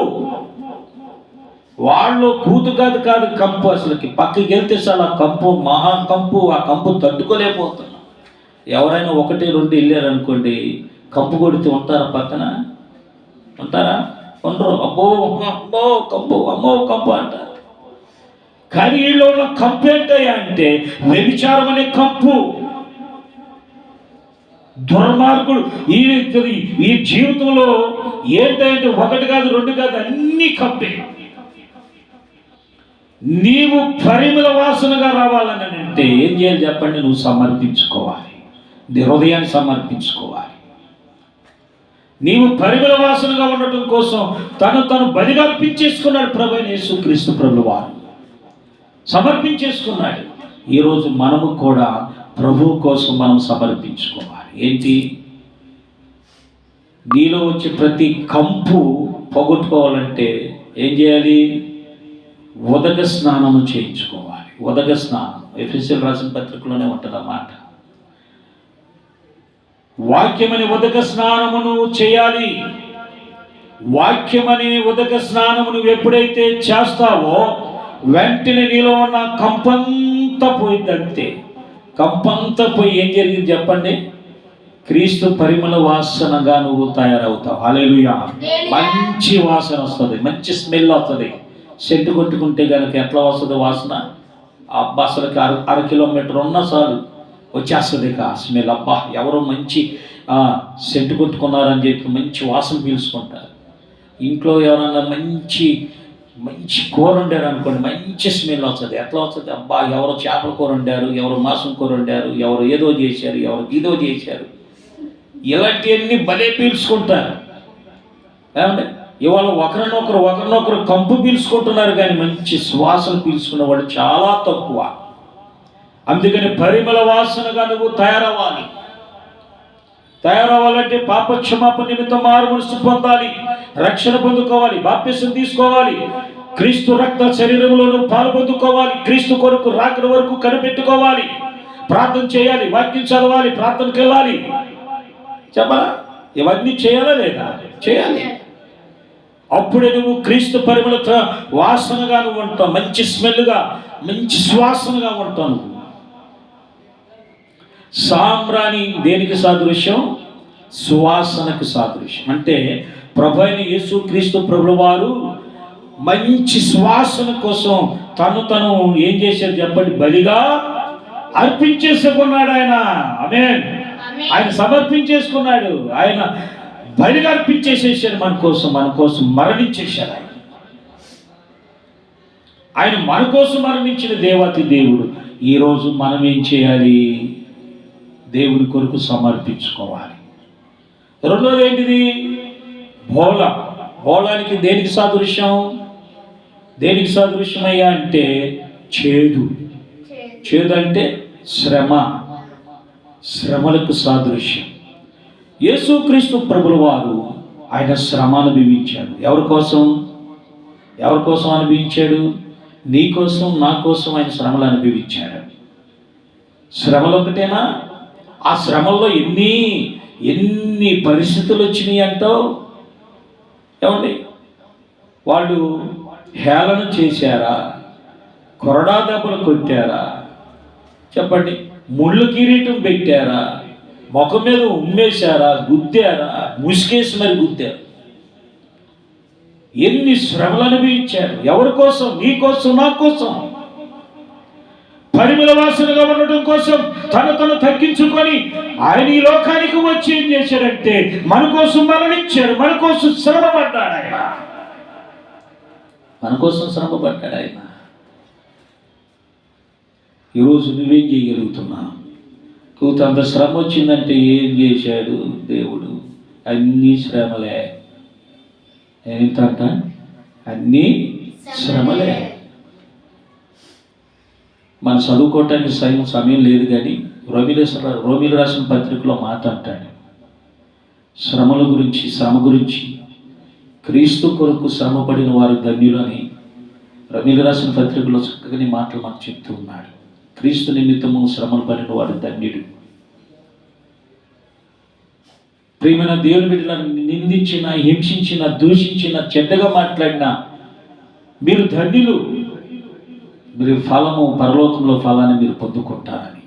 వాళ్ళు కూతు కాదు కంపు. అసలుకి పక్కకి వెళ్తే చాలా కంపు, మహా కంపు. ఆ కంపు తట్టుకోలేకపోతున్నాం. ఎవరైనా 1-2 వెళ్ళారనుకోండి, కంపు కొడితే ఉంటారా? పక్కన ఉంటారా? ఉండరు. అబ్బో కంపు, అమ్మో కంపు అంటారు. కానీ వీళ్ళు ఉన్న కంపు ఏంటయ్యా అంటే వ్యభిచారం అనే కంపు. దుర్మార్గుడు ఈ జీవితంలో ఏంటంటే 1 కాదు 2 కాదు, అన్ని కంపే. నీవు పరిమళ వాసనగా రావాలని అంటే ఏం చేయాలి చెప్పండి? నువ్వు సమర్పించుకోవాలి, నీ హృదయాన్ని సమర్పించుకోవాలి. నీవు పరిమళ వాసనగా ఉండటం కోసం తను బలిగా అర్పించేసుకున్నాడు. ప్రభువైన యేసుక్రీస్తు ప్రభువారు సమర్పించేసుకున్నాడు. ఈరోజు మనము కూడా ప్రభువు కోసం మనం సమర్పించుకోవాలి. ఏంటి? నీలో వచ్చే ప్రతి కంపు పోగొట్టుకోవాలంటే ఏం చేయాలి? ఉదక స్నానము చేయించుకోవాలి. ఉదక స్నానం ఎఫెసీయులకు రాసిన పత్రికలోనే ఉంటుంది అన్నమాట. వాక్యమని ఉదక స్నానమును చేయాలి. వాక్యమని ఉదక స్నానమును ఎప్పుడైతే చేస్తావో వెంటనే నీలో ఉన్న కంపంతా పోయిందంతే. కంపంతా పోయి ఏం జరిగింది చెప్పండి? క్రీస్తు పరిమళ వాసనగా నువ్వు తయారవుతావు. హల్లెలూయా. మంచి వాసన వస్తుంది, మంచి స్మెల్ వస్తుంది. సెంటు కొట్టుకుంటే కనుక ఎట్లా వస్తుంది వాసన? అసలుకి 1/2 కిలోమీటర్ ఉన్నా చాలు వచ్చేస్తుంది ఆ స్మెల్. అబ్బా, ఎవరో మంచి సెంటు కొట్టుకున్నారని చెప్పి మంచి వాసన పీల్చుకుంటారు. ఇంట్లో ఎవరన్నా మంచి కూర వండారు అనుకోండి, మంచి స్మెల్ వస్తుంది. ఎట్లా వస్తుంది? అబ్బా, ఎవరో చేపల కూర వండారు, ఎవరు మాంసం కూర వండారు, ఎవరు ఏదో చేశారు, ఎవరు ఇదో చేశారు, ఇలాంటివన్నీ భలే పీల్చుకుంటారు. ఏమంటే ఇవాళ ఒకరినొకరు కంపు పీల్చుకుంటున్నారు, కానీ మంచి సువాసన పీల్చుకున్న వాళ్ళు చాలా తక్కువ. అందుకని పరిమళ వాసనగా నువ్వు తయారవ్వాలంటే పాపక్షమాపణ నిమిత్తం మారుమనసు పొందాలి, రక్షణ పొందుకోవాలి, బాప్తిసం తీసుకోవాలి, క్రీస్తు రక్త శరీరంలో నువ్వు పాలు పొందుకోవాలి, క్రీస్తు కొరకు రాకడ వరకు కనిపెట్టుకోవాలి, ప్రార్థన చేయాలి, వాక్యం చదవాలి, ప్రార్థనకి వెళ్ళాలి. చెప్పరా? ఇవన్నీ చేయాలా లేదా? చేయాలి. అప్పుడే నువ్వు క్రీస్తు పరిమళ వాసనగా నువ్వు ఉంటావు, మంచి స్మెల్గా, మంచి సువాసనగా ఉంటావు నువ్వు. సాంబ్రాణి దేనికి సాదృశ్యం? సువాసనకు సాదృశ్యం. అంటే ప్రభు అయిన యేసు క్రీస్తు ప్రభుల వారు మంచి సువాసన కోసం తను ఏం చేశారు చెప్పండి? బలిగా అర్పించేసుకున్నాడు ఆయన. ఆమేన్. ఆయన సమర్పించేసుకున్నాడు. ఆయన బలిగా అర్పించేసేసాడు మన కోసం మరణించేశాడు ఆయన మన కోసం మరణించిన దేవాతి దేవుడు. ఈరోజు మనం ఏం చేయాలి? దేవుడి కొరకు సమర్పించుకోవాలి. రెండోది ఏంటిది? బోళానికి దేనికి సాదృశ్యం? దేనికి సాదృశ్యమయ్యా అంటే చేదు అంటే శ్రమలకు సాదృశ్యం. యేసుక్రీస్తు ప్రభుల వారు ఆయన శ్రమ అనుభవించాడు. ఎవరి కోసం అనుభవించాడు? నీ కోసం, నా కోసం ఆయన శ్రమలు అనుభవించాడు. శ్రమలు ఒకటేనా? ఆ శ్రమల్లో ఎన్ని పరిస్థితులు వచ్చినాయి అంటావు? ఏమండి, వాళ్ళు హేళన చేశారా? కొరడా దెబ్బలు కొట్టారా? చెప్పండి. ముళ్ళు కిరీటం పెట్టారా? ముఖం మీద ఉమ్మేశారా? గుద్దారా? ముసుకేసి మరి గుద్దారు. ఎన్ని శ్రమలు అనుభవించారు. ఎవరి కోసం? నీ కోసం, నా కోసం. పరిమళ వాసనగా ఉండటం కోసం తను తగ్గించుకొని ఆయన ఈ లోకానికి వచ్చి ఏం చేశాడంటే మన కోసం మరణించాడు, మన కోసం శ్రమ పడ్డాడు ఆయన. ఈరోజు నువ్వేం చేయగలుగుతున్నావు? అంత శ్రమ వచ్చిందంటే ఏం చేశాడు దేవుడు? అన్నీ శ్రమలే. ఏంటంట? అన్నీ శ్రమలే. మనం చదువుకోవటానికి సమయం లేదు, కానీ రోమిలు రాసిన పత్రికలో మాట అంటాడు శ్రమ గురించి క్రీస్తు కొరకు శ్రమపడిన వారు ధన్యులు అని రోమిలు రాసిన పత్రికలో చక్కగా మాటలు మనకు చెప్తూ ఉన్నాడు. క్రీస్తు నిమిత్తము శ్రమలు పడిన వాడు ధన్యుడు. ప్రియమైన దేవుని బిడ్డలను నిందించిన, హింసించిన, దూషించిన, చెడ్డగా మాట్లాడిన మీరు ధన్యులు. మీరు పరలోకంలో ఫలాన్ని మీరు పొందుకుంటారని.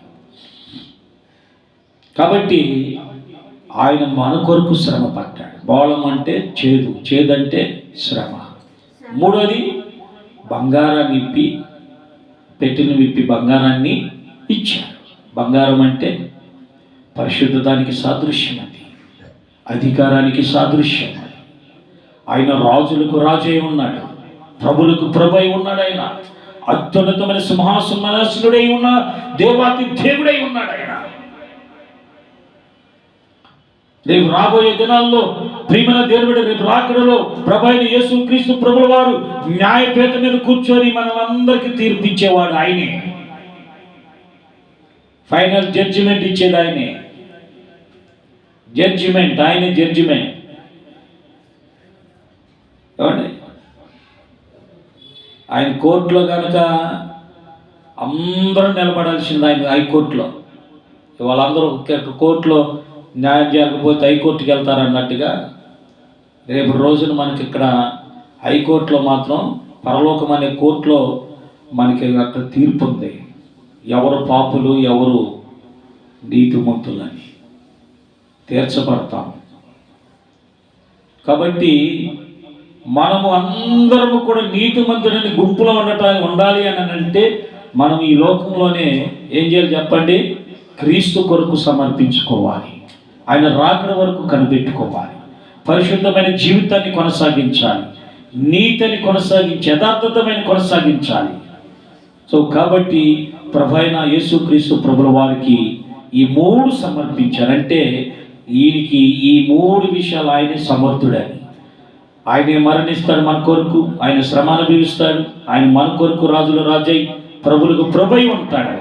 కాబట్టి ఆయన మన కొరకు శ్రమ పడ్డాడు. బోళం అంటే చేదు అంటే శ్రమ. మూడోది బంగారాన్ని పెట్టిన విప్పి బంగారాన్ని ఇచ్చాడు. బంగారం అంటే పరిశుద్ధతానికి సాదృశ్యం, అది అధికారానికి సాదృశ్యం. ఆయన రాజులకు రాజై ఉన్నాడు, ప్రభులకు ప్రభు అయి ఉన్నాడు. ఆయన అత్యున్నతమైన సింహాసనాసనుడై ఉన్న దేవాతి దేవుడై ఉన్నాడు. ఆయన రేపు రాబోయే దినాల్లో ప్రియమైన దేవుడు రేపు రాకడలో ప్రభు అయిన యేసుక్రీస్తు ప్రభుల వారు న్యాయపీఠం మీద కూర్చొని మనమందరికీ తీర్పిచ్చేవాడు ఆయనే. ఫైనల్ జడ్జిమెంట్ ఇచ్చేది ఆయనే. ఆయనే జడ్జిమెంట్. ఏమండి, ఆయన కోర్టులో కనుక అందరూ నిలబడాల్సింది. ఆయన హైకోర్టులో వాళ్ళందరూ కోర్టులో న్యాయం చేయకపోతే హైకోర్టుకి వెళ్తారన్నట్టుగా రేపు రోజున మనకి ఇక్కడ హైకోర్టులో మాత్రం పరలోకం అనే కోర్టులో మనకి అక్కడ తీర్పు ఉంది. ఎవరు పాపులు, ఎవరు నీతిమంతులని తీర్చబడతాం. కాబట్టి మనము అందరము కూడా నీతిమంతుడని గుంపులో ఉండాలి అని అంటే మనం ఈ లోకంలోనే ఏం చేయాలి చెప్పండి? క్రీస్తు కొరకు సమర్పించుకోవాలి. ఆయన రాకడ వరకు కనిపెట్టుకోవాలి. పరిశుద్ధమైన జీవితాన్ని కొనసాగించాలి, నీతిని కొనసాగించి యథార్థతమైన కొనసాగించాలి. కాబట్టి ప్రభు అయిన యేసుక్రీస్తు ప్రభుల వారికి ఈ 3 సమర్పించారంటే ఈయనకి ఈ 3 విషయాలు ఆయనే సమర్థుడని. ఆయనే మరణిస్తాడు మన కొరకు, ఆయన శ్రమ అనుభవిస్తాడు, ఆయన మన కొరకు రాజుల రాజై ప్రభులకు ప్రభై ఉంటాడు.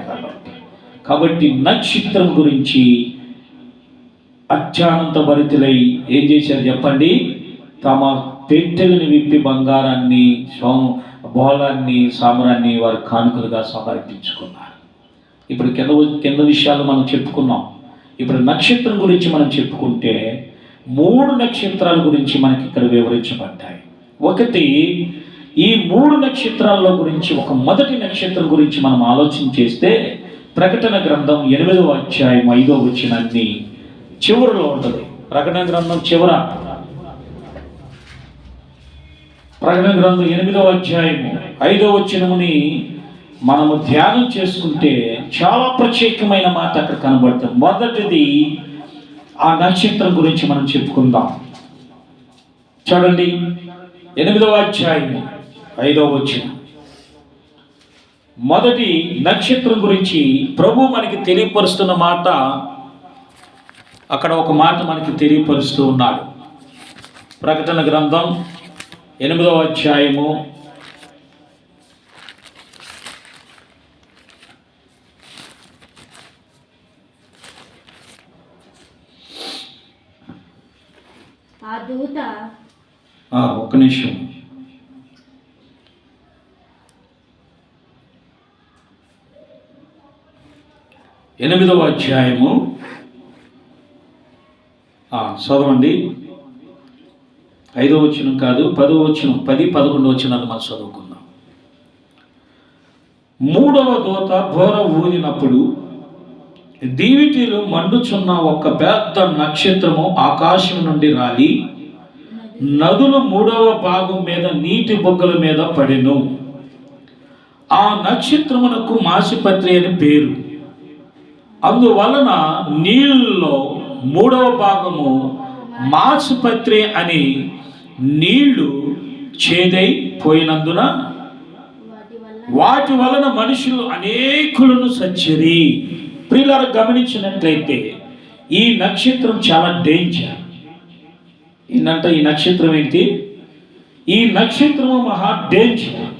కాబట్టి నక్షత్రం గురించి అత్యానంత భరితులై ఏం చేశారు చెప్పండి? తమ పెట్టెలను విప్పి బంగారాన్ని, బోళాన్ని, సామ్రాన్ని వారు కానుకలుగా సమర్పించుకున్నారు. ఇప్పుడు కింద విషయాలు మనం చెప్పుకున్నాం. ఇప్పుడు నక్షత్రం గురించి మనం చెప్పుకుంటే 3 నక్షత్రాల గురించి మనకి ఇక్కడ వివరించబడ్డాయి. ఒకటి, ఈ 3 నక్షత్రాల్లో గురించి ఒక మొదటి నక్షత్రం గురించి మనం ఆలోచన చేస్తే ప్రకటన గ్రంథం 8వ అధ్యాయం 5వ వచనాన్ని చివరిలో ఉంటుంది. ప్రకటన గ్రంథం చివర, ప్రకటన గ్రంథం 8వ అధ్యాయం 5వ వచనముని మనము ధ్యానం చేసుకుంటే చాలా ప్రత్యేకమైన మాట అక్కడ కనబడుతుంది. మొదటిది ఆ నక్షత్రం గురించి మనం చెప్పుకుందాం. చూడండి, 8వ అధ్యాయం 5వ వచనం. మొదటి నక్షత్రం గురించి ప్రభు మనకి తెలియపరుస్తున్న మాట, అక్కడ ఒక మాట మనకి తెలియపరుస్తూ ఉన్నాడు. ప్రకటన గ్రంథం 8వ అధ్యాయము 8వ అధ్యాయము చదవండి. 5వ వచనం కాదు, 10వ వచనం, 10, 11 వచనాలు మనం చదువుకుందాం. 3వ దూత బోర ఊదినప్పుడు దీవిటీలు మండుచున్న ఒక పెద్ద నక్షత్రము ఆకాశం నుండి రాలి నదులు 3వ భాగం మీద నీటి బొగ్గల మీద పడెను. ఆ నక్షత్రమునకు మాసిపత్రి అని పేరు. అందువలన నీళ్ళలో 3వ భాగము మాసిపత్రి అని నీళ్లు చేదైపోయినందున వాటి వలన మనుషులు అనేకులను సచ్చిరి. ప్రియులారా, గమనించినట్లయితే ఈ నక్షత్రం చాలా డేంజర్. ఏంటంటే ఈ నక్షత్రం ఏంటి? ఈ నక్షత్రము మహా డేంజర్.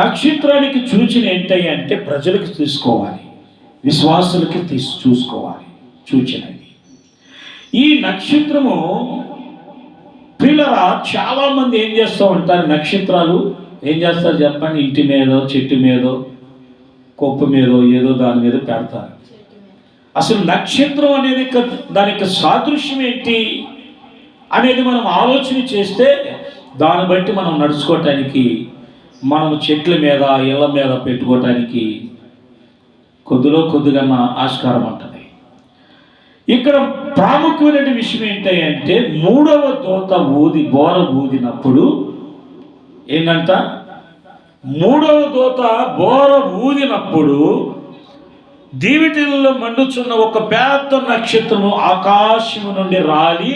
నక్షత్రానికి సూచన ఏంటి అంటే ప్రజలకు తీసుకోవాలి, విశ్వాసులకి చూసుకోవాలి సూచన. ఈ నక్షత్రము ప్రియులారా, చాలా మంది ఏం చేస్తూ ఉంటారు, నక్షత్రాలు ఏం చేస్తారు చెప్పండి? ఇంటి మీదో, చెట్టు మీదో, కొప్పు మీదో, ఏదో దాని మీద పెడతారు. అసలు నక్షత్రం అనేది దానికి సాదృశ్యం ఏంటి అనేది మనం ఆలోచన చేస్తే దాన్ని బట్టి మనం నడుచుకోవటానికి, మనం చెట్ల మీద, ఇళ్ళ మీద పెట్టుకోవటానికి కొద్దిగా ఆస్కారం ఉంటుంది. ఇక్కడ ప్రాముఖ్యమైన విషయం ఏంటంటే 3వ దూత బోర ఊదినప్పుడు ఏంటంట? 3వ దూత బోర ఊదినప్పుడు దీవిటిల్లో మండుచున్న ఒక పెద్ద నక్షత్రము ఆకాశము నుండి రాలి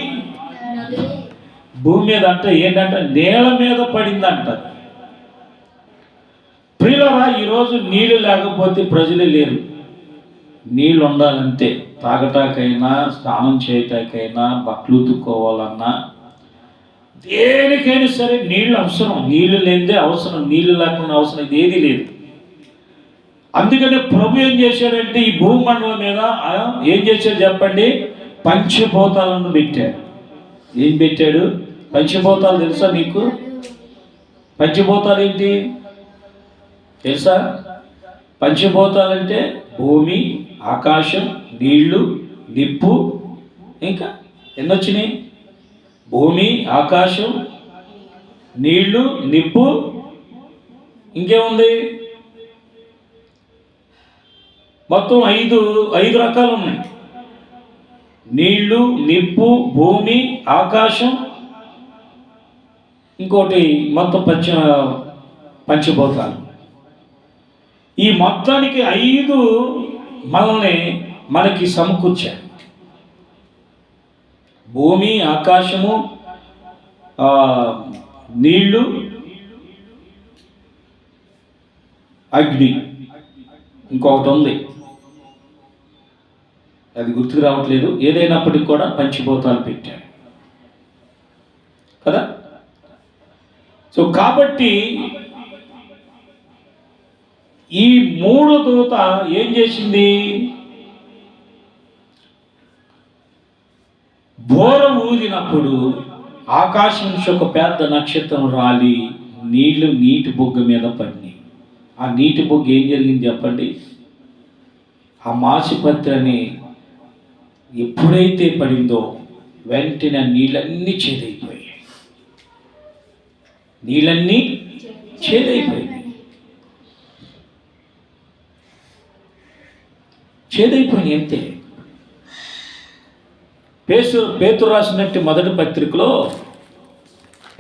భూమి మీద అంటే ఏంటంటే నేల మీద పడిందంట. ప్రియులారా, ఈరోజు నీళ్ళు లేకపోతే ప్రజలే లేరు. నీళ్ళు ఉండాలంటే తాగటాకైనా, స్నానం చేయటాకైనా, బట్టలు ఉతుక్కోవాలన్నా, దేనికైనా సరే నీళ్ళు అవసరం. నీళ్ళు లేనిదే అవసరం, నీళ్ళు లేకుండా అవసరం ఏది లేదు. అందుకనే ప్రభు ఏం చేశాడంటే ఈ భూమండలం మీద ఏం చేశాడు చెప్పండి? పంచభూతాలను పెట్టాడు. ఏం పెట్టాడు? పంచభూతాలు తెలుసా నీకు? పంచభూతాలు ఏంటి తెలుసా? పంచభూతాలంటే భూమి, ఆకాశం, నీళ్లు, నిప్పు, ఇంకా ఎన్నొచ్చినాయి? భూమి, ఆకాశం, నీళ్లు, నిప్పు, ఇంకేముంది? మొత్తం ఐదు రకాలు ఉన్నాయి. నీళ్లు, నిప్పు, భూమి, ఆకాశం, ఇంకోటి మొత్తం పంచభూతాలు. ఈ మొత్తానికి 5 మనకి సమకూర్చారు. భూమి, ఆకాశము, నీళ్లు, అగ్ని, ఇంకొకటి ఉంది, అది గుర్తుకు రావట్లేదు. ఏదైనప్పటికీ కూడా పంచభూతాలు పెట్టాడు కదా. సో కాబట్టి ఈ 3 దూత ఏం చేసింది? బోర ఊదినప్పుడు ఆకాశం నుంచి ఒక పెద్ద నక్షత్రం రాలి నీటి బొగ్గ మీద పడినాయి. ఆ నీటి బొగ్గ ఏం జరిగింది చెప్పండి? ఆ మాసిపత్రి అని ఎప్పుడైతే పడిందో వెంటనే నీళ్ళన్నీ చేదైపోయాయి. నీళ్ళన్నీ చేదైపోయినాయి. చేదైపోయినాయి అంతే. పేతురు రాసినట్టు మొదటి పత్రికలో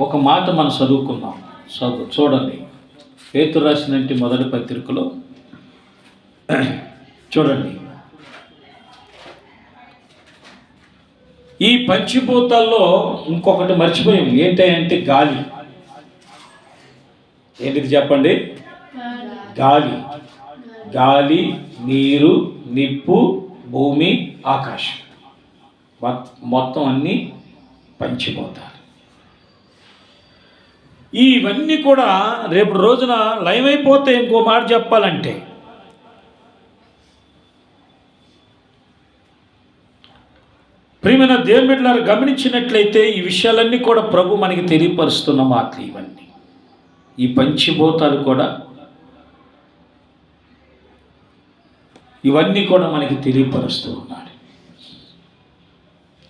ఒక మాట మనం చదువుకున్నాం. చూడండి, పేతురు రాసినట్టు మొదటి పత్రికలో చూడండి, ఈ పంచభూతాల్లో ఇంకొకటి మర్చిపోయాం. ఏంటంటే గాలి. ఏంటిది చెప్పండి? గాలి. గాలి, నీరు, నిప్పు, భూమి, ఆకాశం, మొత్తం అన్నీ పంచభూతాలు. ఇవన్నీ కూడా రేపు రోజున లయమైపోతే, ఇంకో మాట చెప్పాలంటే ప్రియమైన దేవుని బిడ్డలారా, గమనించినట్లయితే ఈ విషయాలన్నీ కూడా ప్రభు మనకి తెలియపరుస్తున్న మాటలు ఇవన్నీ. ఈ పంచభూతాలు కూడా ఇవన్నీ కూడా మనకి తెలియపరుస్తూ ఉన్నాడు.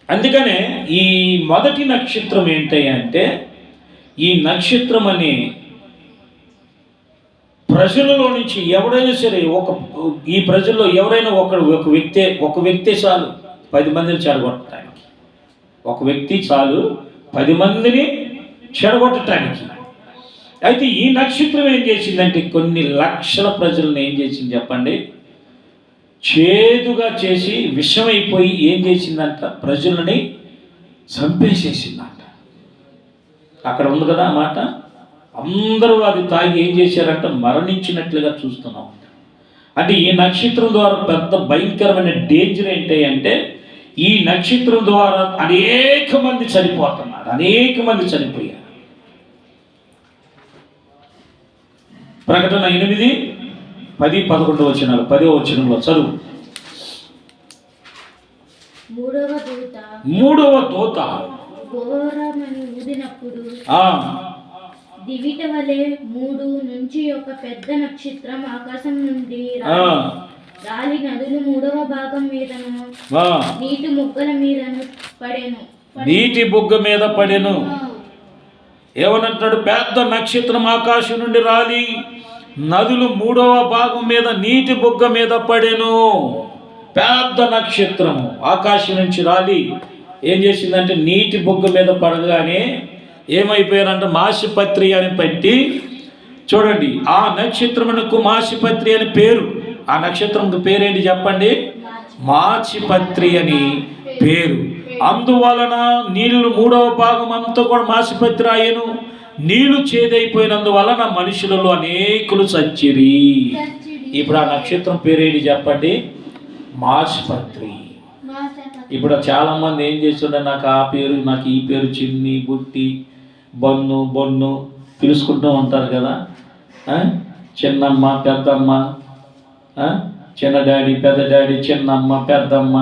అందుకనే ఈ మొదటి నక్షత్రం ఏంటంటే, ఈ నక్షత్రం అనే ప్రజలలో నుంచి ఎవరైనా సరే, ఈ ప్రజల్లో ఎవరైనా ఒక వ్యక్తి చాలు 10 మందిని చెడగొట్టడానికి. ఒక వ్యక్తి చాలు 10 మందిని చెడగొట్టడానికి. అయితే ఈ నక్షత్రం ఏం చేసిందంటే, కొన్ని లక్షల ప్రజలను ఏం చేసింది చెప్పండి? చేదుగా చేసి విషమైపోయి ఏం చేసిందంట? ప్రజలని చంపేసేసిందంట. అక్కడ ఉంది కదా ఆ మాట. అందరూ అది తాగి ఏం చేశారంట? మరణించినట్లుగా చూస్తున్నాం. అంటే ఈ నక్షత్రం ద్వారా పెద్ద భయంకరమైన డేంజర్ ఏంటి అంటే, ఈ నక్షత్రం ద్వారా అనేక మంది చనిపోతున్నారు. అనేక మంది చనిపోయారు. ప్రకటన 8, 10, 11 వచనాలు. 10వ వచనంలో చదువు. మూడవ దూత ఘోరమని ఊదినప్పుడు దివిట వలె 3 నుంచి ఒక పెద్ద నక్షత్రం ఆకాశం నుండి రాలి నదులు 3వ భాగం మీదను నీటి బుగ్గల మీదను పడెను. నీటి బుగ్గ మీద పడెను. ఏమనంటాడు? పెద్ద నక్షత్రం ఆకాశం నుండి రాలి నదులు 3వ భాగం మీద నీటి బుగ్గ మీద పడెను. పెద్ద నక్షత్రము ఆకాశం నుంచి రాలి ఏం చేసిందంటే, నీటి బుగ్గ మీద పడగానే ఏమైపోయారంటే, మాసిపత్రి అని పెట్టి, చూడండి, ఆ నక్షత్రమునకు మాసిపత్రి అని పేరు. ఆ నక్షత్రంకు పేరేంటి చెప్పండి? మాచిపత్రి అని పేరు. అందువలన నీళ్ళు 3వ భాగం అంతా కూడా మాసిపత్రి అయ్యను. నీళ్లు చేదైపోయినందువలన మనుషులలో అనేకులు చచ్చిరి. ఇప్పుడు ఆ నక్షత్రం పేరేంటి చెప్పండి? మాసిపత్రి. ఇప్పుడు చాలా మంది ఏం చేస్తుండే, నాకు ఆ పేరు, నాకు ఈ పేరు, చిన్ని, బుట్టి, బొన్ను పిలుచుకుంటూ ఉంటారు కదా. చిన్నమ్మ, పెద్దమ్మ, చిన్న డాడీ, పెద్ద డాడీ, చిన్నమ్మ, పెద్దమ్మ,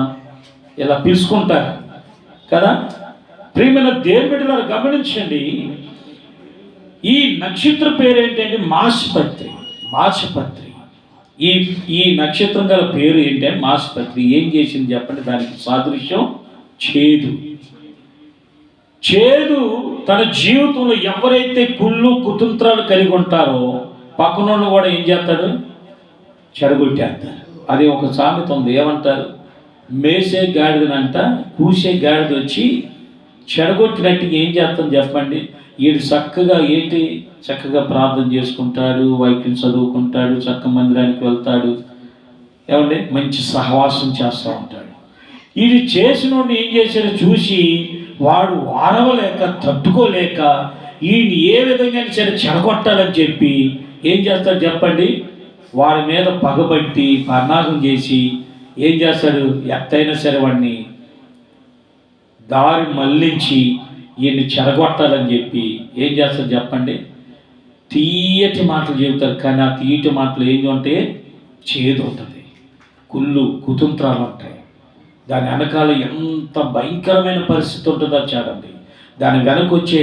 ఇలా పిలుచుకుంటారు కదా. ప్రియమైన దేవుని బిడ్డలారా, గమనించండి, ఈ నక్షత్ర పేరు ఏంటంటే మాసిపత్రి. మాసిపత్రి. ఈ నక్షత్రం గల పేరు ఏంటంటే మాసిపత్రి. ఏం చేసింది చెప్పండి? దానికి సాదృశ్యం చేదు. చేదు తన జీవితంలో ఎవరైతే కుళ్ళు కుతంత్రాలు కలిగి ఉంటారో పక్కన కూడా ఏం చేస్తాడు? చెడగొట్టేస్తారు. అది ఒక సామెత ఉంది. ఏమంటారు? మేసే గాడిదనంట కూసే గాడిద వచ్చి చెడగొట్టినట్టుగా ఏం చేస్తాం చెప్పండి? వీడు చక్కగా ప్రార్థన చేసుకుంటాడు, వాక్యం చదువుకుంటాడు, చక్క మందిరానికి వెళ్తాడు, ఏమండి మంచి సహవాసం చేస్తూ ఉంటాడు. ఇది చేసిన ఏం చేశాడో చూసి వాడు వారవలేక, తట్టుకోలేక, ఈయన ఏ విధంగా సరే చెడగొట్టాలని చెప్పి ఏం చేస్తాడు చెప్పండి? వాడి మీద పగబట్టి పన్నాగం చేసి ఏం చేస్తాడు? ఎత్తైనా సరే వాడిని దారి మళ్ళించి ఈయన్ని చెడగొట్టాలని చెప్పి ఏం చేస్తారు చెప్పండి? తీయటి మాటలు చెబుతారు. కానీ ఆ తీయటి మాటలు ఏంటి అంటే చేదు ఉంటుంది, కుళ్ళు కుతంత్రాలు ఉంటాయి. దాని వెనకాల ఎంత భయంకరమైన పరిస్థితి ఉంటుందో చూడండి. దాని వెనక వచ్చే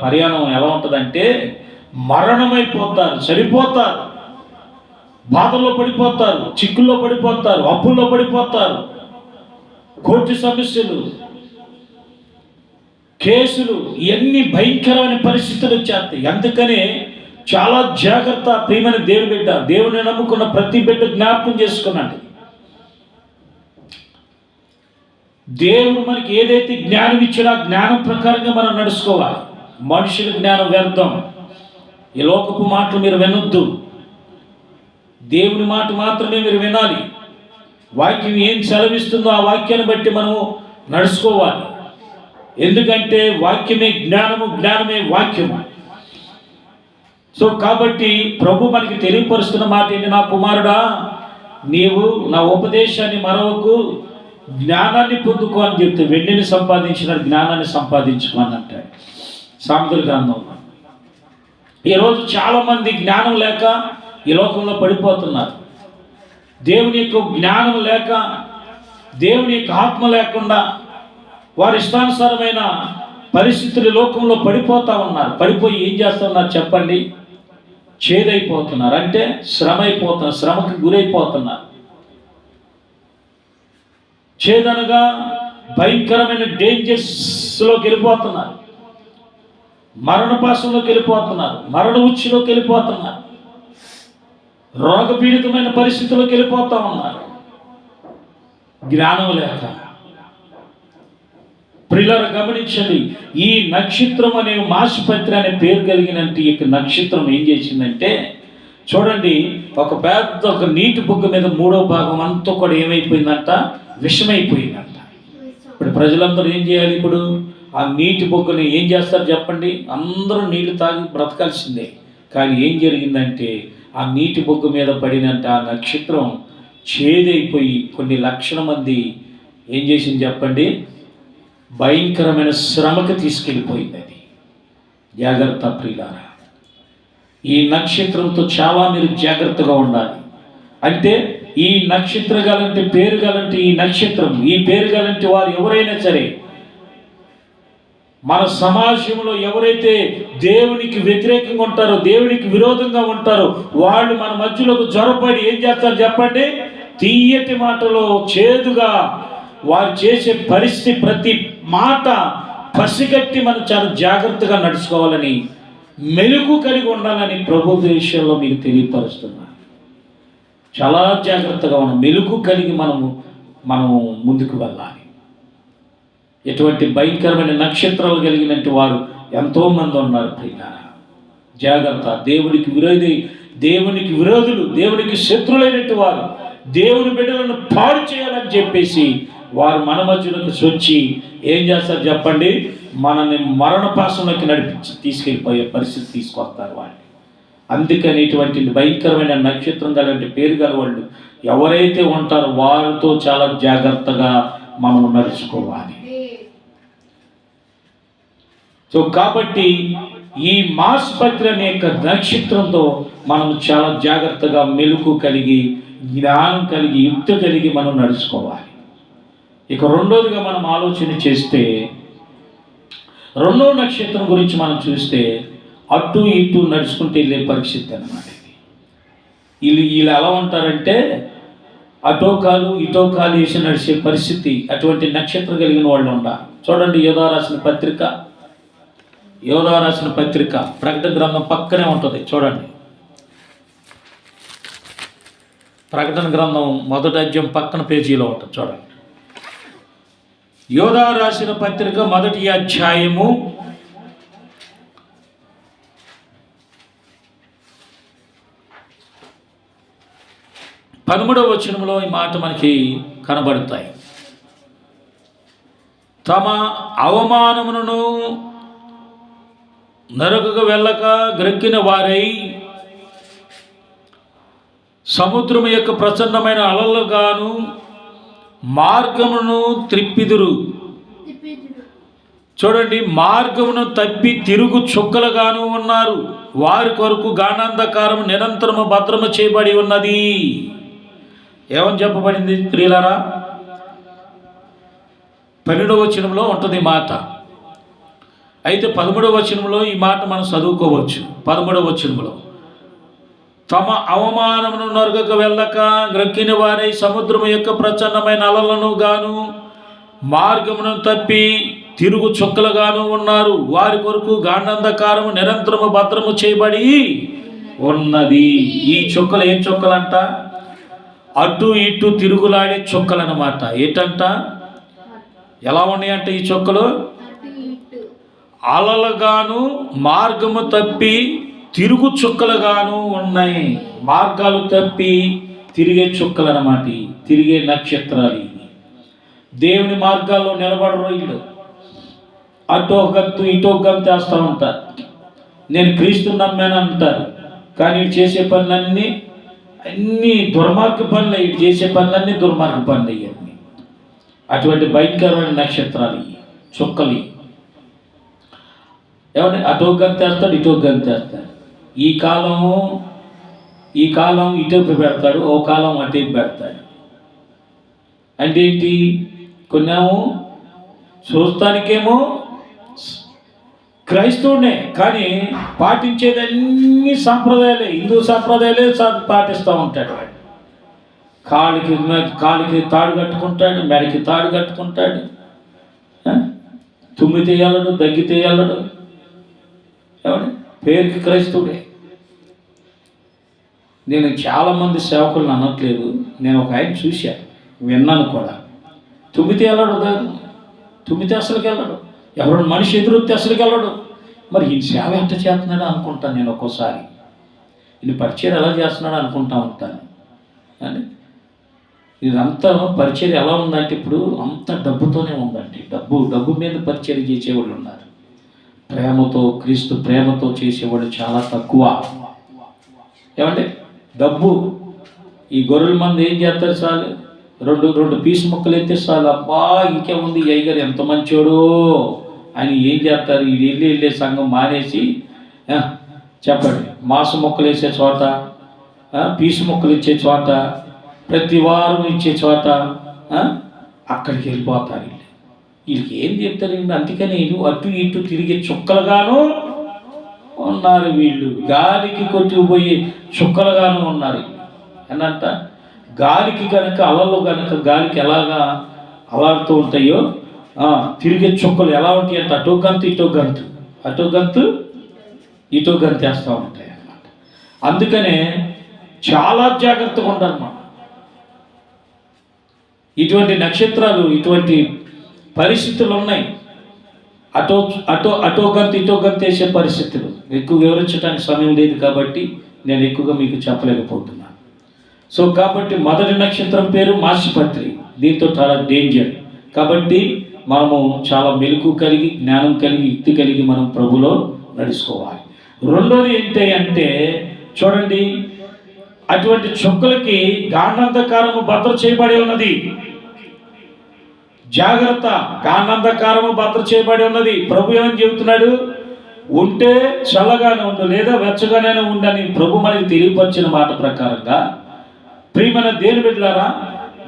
పరిణామం ఎలా ఉంటుందంటే, మరణమైపోతారు, చనిపోతారు, బాధల్లో పడిపోతారు, చిక్కుల్లో పడిపోతారు, అప్పుల్లో పడిపోతారు, కోర్టు సమస్యలు, కేసులు, ఇవన్నీ భయంకరమైన పరిస్థితులు వచ్చేస్తాయి. అందుకనే చాలా జాగ్రత్త ప్రియమైన దేవుని బిడ్డ. దేవుని నమ్ముకున్న ప్రతి బిడ్డ జ్ఞాపకం చేసుకున్నాడు. దేవుడు మనకి ఏదైతే జ్ఞానం ఇచ్చినా జ్ఞానం ప్రకారంగా మనం నడుచుకోవాలి. మనుషుల జ్ఞానం వ్యర్థం. ఈ లోకపు మాటలు మీరు వినొద్దు. దేవుని మాట మాత్రమే మీరు వినాలి. వాక్యం ఏం సెలవిస్తుందో ఆ వాక్యాన్ని బట్టి మనము నడుచుకోవాలి. ఎందుకంటే వాక్యమే జ్ఞానము, జ్ఞానమే వాక్యము. సో కాబట్టి ప్రభు మనకి తెలియపరుస్తున్న మాట ఏంటి? నా కుమారుడా, నీవు నా ఉపదేశాన్ని మరవకు, జ్ఞానాన్ని పొందుకో అని చెప్తే వెండిని సంపాదించిన జ్ఞానాన్ని సంపాదించుకోని అంటాడు సామెతల గ్రంథంలో. ఈరోజు చాలామంది జ్ఞానం లేక ఈ లోకంలో పడిపోతున్నారు. దేవుని యొక్క జ్ఞానం లేక, దేవుని యొక్క ఆత్మ లేకుండా వారి ఇష్టానుసారమైన పరిస్థితులు లోకంలో పడిపోతూ ఉన్నారు. పడిపోయి ఏం చేస్తున్నారు చెప్పండి? చేదైపోతున్నారు, అంటే శ్రమ అయిపోతున్నారు, శ్రమకు గురైపోతున్నారు. చేదనగా భయంకరమైన డేంజర్స్లోకి వెళ్ళిపోతున్నారు, మరణపాసంలోకి వెళ్ళిపోతున్నారు, మరణ ఉచ్చిలోకి వెళ్ళిపోతున్నారు, రోగపీడితమైన పరిస్థితుల్లోకి వెళ్ళిపోతూ ఉన్నారు జ్ఞానం లేక. ప్రియులారా గమనించండి, ఈ నక్షత్రం అనే మాసుపత్రి అనే పేరు కలిగినట్టు ఈ నక్షత్రం ఏం చేసిందంటే, చూడండి, ఒక నీటి బుగ్గ మీద 3వ భాగం అంతా కూడా ఏమైపోయిందంట? విషమైపోయిందంట. ఇప్పుడు ప్రజలందరూ ఏం చేయాలి? ఇప్పుడు ఆ నీటి బుగ్గని ఏం చేస్తారు చెప్పండి? అందరూ నీళ్లు తాగి బ్రతకాల్సిందే. కానీ ఏం జరిగిందంటే, ఆ నీటి బొగ్గు మీద పడినంత ఆ నక్షత్రం చేదైపోయి కొన్ని లక్షల మంది ఏం చేసింది చెప్పండి? భయంకరమైన శ్రమకు తీసుకెళ్ళిపోయింది. అది జాగ్రత్త ప్రియులారా. ఈ నక్షత్రంతో చాలా మీరు జాగ్రత్తగా ఉండాలి. అంటే ఈ నక్షత్రం గలంటే పేరు గలంటే ఈ నక్షత్రం, ఈ పేరు గలంటే వారు ఎవరైనా సరే, మన సమాజంలో ఎవరైతే దేవునికి వ్యతిరేకంగా ఉంటారో, దేవునికి విరోధంగా ఉంటారో, వాళ్ళు మన మధ్యలోకి జ్వరపడి ఏం చేస్తారు చెప్పండి? తీయటి మాటలో చేదుగా వారు చేసే పరిస్థితి, ప్రతి మాట పసిగట్టి మనం చాలా జాగ్రత్తగా నడుచుకోవాలని, మెలుగు కలిగి ఉండాలని ప్రభు విషయంలో మీకు తెలియపరుస్తున్నా. చాలా జాగ్రత్తగా మనం మెలుగు కలిగి మనము ముందుకు వెళ్ళాలి. ఎటువంటి భయంకరమైన నక్షత్రాలు కలిగినట్టు వారు ఎంతోమంది ఉన్నారు ప్రియులారా. జాగ్రత్త. దేవునికి విరోధులు, దేవునికి శత్రులైనట్టు వారు దేవుని బిడ్డలను పాడు చేయాలని చెప్పేసి వారు మన మధ్యలోకి వచ్చి ఏం చేస్తారు చెప్పండి? మనల్ని మరణపాసంలోకి నడిపించి తీసుకెళ్ళిపోయే పరిస్థితి తీసుకొస్తారు వాళ్ళు. అందుకని ఇటువంటి భయంకరమైన నక్షత్రం గల పేరు గల వాళ్ళు ఎవరైతే ఉంటారో వారితో చాలా జాగ్రత్తగా మనం నడుచుకోవాలి. సో కాబట్టి ఈ మాసుపత్రి అనే నక్షత్రంతో మనం చాలా జాగ్రత్తగా మెలుకు కలిగి, జ్ఞానం కలిగి, యుక్తి కలిగి మనం నడుచుకోవాలి. ఇక రెండోదిగా మనం ఆలోచన చేస్తే, రెండో నక్షత్రం గురించి మనం చూస్తే అటు ఇటు నడుచుకుంటూ వెళ్ళే పరిస్థితి అన్నమాట. వీళ్ళు ఎలా ఉంటారంటే అటో కాలు ఇటో కాలు వేసి నడిచే పరిస్థితి. అటువంటి నక్షత్రం కలిగిన వాళ్ళు ఉండాలి. చూడండి, యోధా రాసిన పత్రిక ప్రకటన గ్రంథం పక్కనే ఉంటుంది. చూడండి, ప్రకటన గ్రంథం 1వ అధ్యాయం పక్కన పేజీలో ఉంటుంది. చూడండి, యోధా రాసిన పత్రిక 1వ అధ్యాయము 13వ వచనంలో ఈ మాట మనకి కనబడతాయి. తమ అవమానమును నరకకు వెళ్ళక గ్రక్కిన వారై సముద్రము యొక్క ప్రచండమైన అలలుగాను మార్గమును త్రిప్పిదురు. చూడండి, మార్గమును తప్పి తిరుగు చుక్కలుగాను ఉన్నారు. వారి కొరకు గాఢాంధకారము నిరంతరము భద్రము చేయబడి ఉన్నది. ఏమని చెప్పబడింది ప్రియులారా? 12వ వచనంలో ఉంటుంది మాట. అయితే 13వ వచనంలో ఈ మాట మనం చదువుకోవచ్చు. 13వ వచనంలో, తమ అవమానమును నరకకు వెళ్ళక గ్రక్కిన వారై సముద్రము యొక్క ప్రచండమైన అలలను గాను మార్గమును తప్పి తిరుగు చుక్కలుగాను ఉన్నారు. వారి కొరకు గాఢాంధకారము నిరంతరము భద్రము చేయబడి ఉన్నది. ఈ చుక్కలు ఏం చుక్కలంట? అటు ఇటు తిరుగులాడే చుక్కలు అన్నమాట. ఏంటంట? ఎలా ఉన్నాయంట ఈ చుక్కలు? అలలుగాను మార్గము తప్పి తిరుగు చుక్కలుగాను ఉన్నాయి. మార్గాలు తప్పి తిరిగే చుక్కలు అన్నమాట. తిరిగే నక్షత్రాలు. దేవుని మార్గాల్లో నిలబడరు వీళ్ళు. అటో గంతు ఇటో గంతు వేస్తూ ఉంటారు. నేను క్రీస్తు నమ్మాను అంటారు. కానీ వీడు చేసే పనులన్నీ అన్నీ దుర్మార్గ పనులు. వీడు చేసే పనులన్నీ దుర్మార్గ పనులు అయ్యాయి. అటువంటి భయంకరమైన నక్షత్రాలు చుక్కలు. ఏమంటే అటో గంతు వేస్తాడు, ఇటో గంతు వేస్తాడు. ఈ కాలం ఇటువైపు పెడతాడు, ఓ కాలం అటువైపు పెడతాడు. అంటే ఏంటి? కొన్నేమో చూస్తానికేమో క్రైస్తవునే, కానీ పాటించేది అన్ని సాంప్రదాయాలే, హిందూ సాంప్రదాయాలే పాటిస్తూ ఉంటాడు. వాడు కాలికి తాడు కట్టుకుంటాడు, మెడకి తాడు కట్టుకుంటాడు. తుమ్మితే వెళ్ళడు, దగ్గితే వెళ్ళడు. ఏమండి? పేరుకి క్రైస్తవుడే. నేను చాలామంది సేవకులను అనట్లేదు. నేను ఒక ఆయన చూశాను, విన్నాను కూడా. తుమ్మితే వెళ్ళడు, తుమ్మితే అసలుకి వెళ్ళడు. ఎవరు మనిషి ఎదురొస్తే అసలుకి వెళ్ళడు. మరి ఈ సేవ ఎంత చేస్తున్నాడు అనుకుంటాను నేను. ఒక్కోసారి ఇది పరిచయం ఎలా చేస్తున్నాడు అనుకుంటా ఉంటాను. అని ఇదంతా పరిచయం ఎలా ఉందంటే ఇప్పుడు అంత డబ్బుతోనే ఉందండి. డబ్బు మీద పరిచయం చేసేవాళ్ళు ఉన్నారు. ప్రేమతో, క్రీస్తు ప్రేమతో చేసేవాళ్ళు చాలా తక్కువ. ఏమంటే డబ్బు. ఈ గొర్రెల మంది ఏం చేస్తారు? చాలు రెండు పీసు ముక్కలు ఎత్తే చాలు, అబ్బా ఇంకేముంది అయ్యగారు ఎంత మంచోడో అని ఏం చేస్తారు? ఇది వెళ్ళే సంఘం మానేసి చెప్పండి, మాంసం ముక్కలు వేసే చోట, పీసు ముక్కలు ఇచ్చే చోట, ప్రతి వారం ఇచ్చే చోట అక్కడికి వెళ్ళిపోతారు. వీళ్ళకి ఏం చెప్తారు? అందుకని అటు ఇటు తిరిగే చుక్కలుగాను ఉన్నారు వీళ్ళు. గాలికి కొట్టుకుపోయి చుక్కలుగాను ఉన్నారు. అనంట గాలికి కనుక అలలు కనుక గాలికి ఎలాగా అలాడుతూ ఉంటాయో తిరిగే చుక్కలు ఎలా ఉంటాయి అంటే అటో గంతు ఇటో గంతు, అటో గంతు ఇటో గంతు వేస్తూ ఉంటాయి అన్నమాట. అందుకనే చాలా జాగ్రత్తగా ఉండాలి మనం. ఇటువంటి నక్షత్రాలు, ఇటువంటి పరిస్థితులు ఉన్నాయి. అటో గంతు ఇటో గంతు వేసే పరిస్థితులు ఎక్కువ వివరించడానికి సమయం లేదు కాబట్టి నేను ఎక్కువగా మీకు చెప్పలేకపోతున్నాను. సో కాబట్టి మొదటి నక్షత్రం పేరు మాసిపత్రి. దీంతో చాలా డేంజర్. కాబట్టి మనము చాలా మెలకు కలిగి, జ్ఞానం కలిగి, యుక్తి కలిగి మనం ప్రభులో నడుచుకోవాలి. రెండోది ఏంటి అంటే చూడండి, అటువంటి చుక్కలకి గాఢాంధకారము భద్ర చేయబడి ఉన్నది. జాగ్రత్త, గాఢాంధకారము భద్ర చేయబడి ఉన్నది. ప్రభు ఏమని చెబుతున్నాడు? ఉంటే చల్లగానే ఉండు, లేదా వెచ్చగానే ఉండని ప్రభు మనకి తెలియపరిచిన మాట ప్రకారంగా ప్రియమైన దేవుని బిడ్డలారా,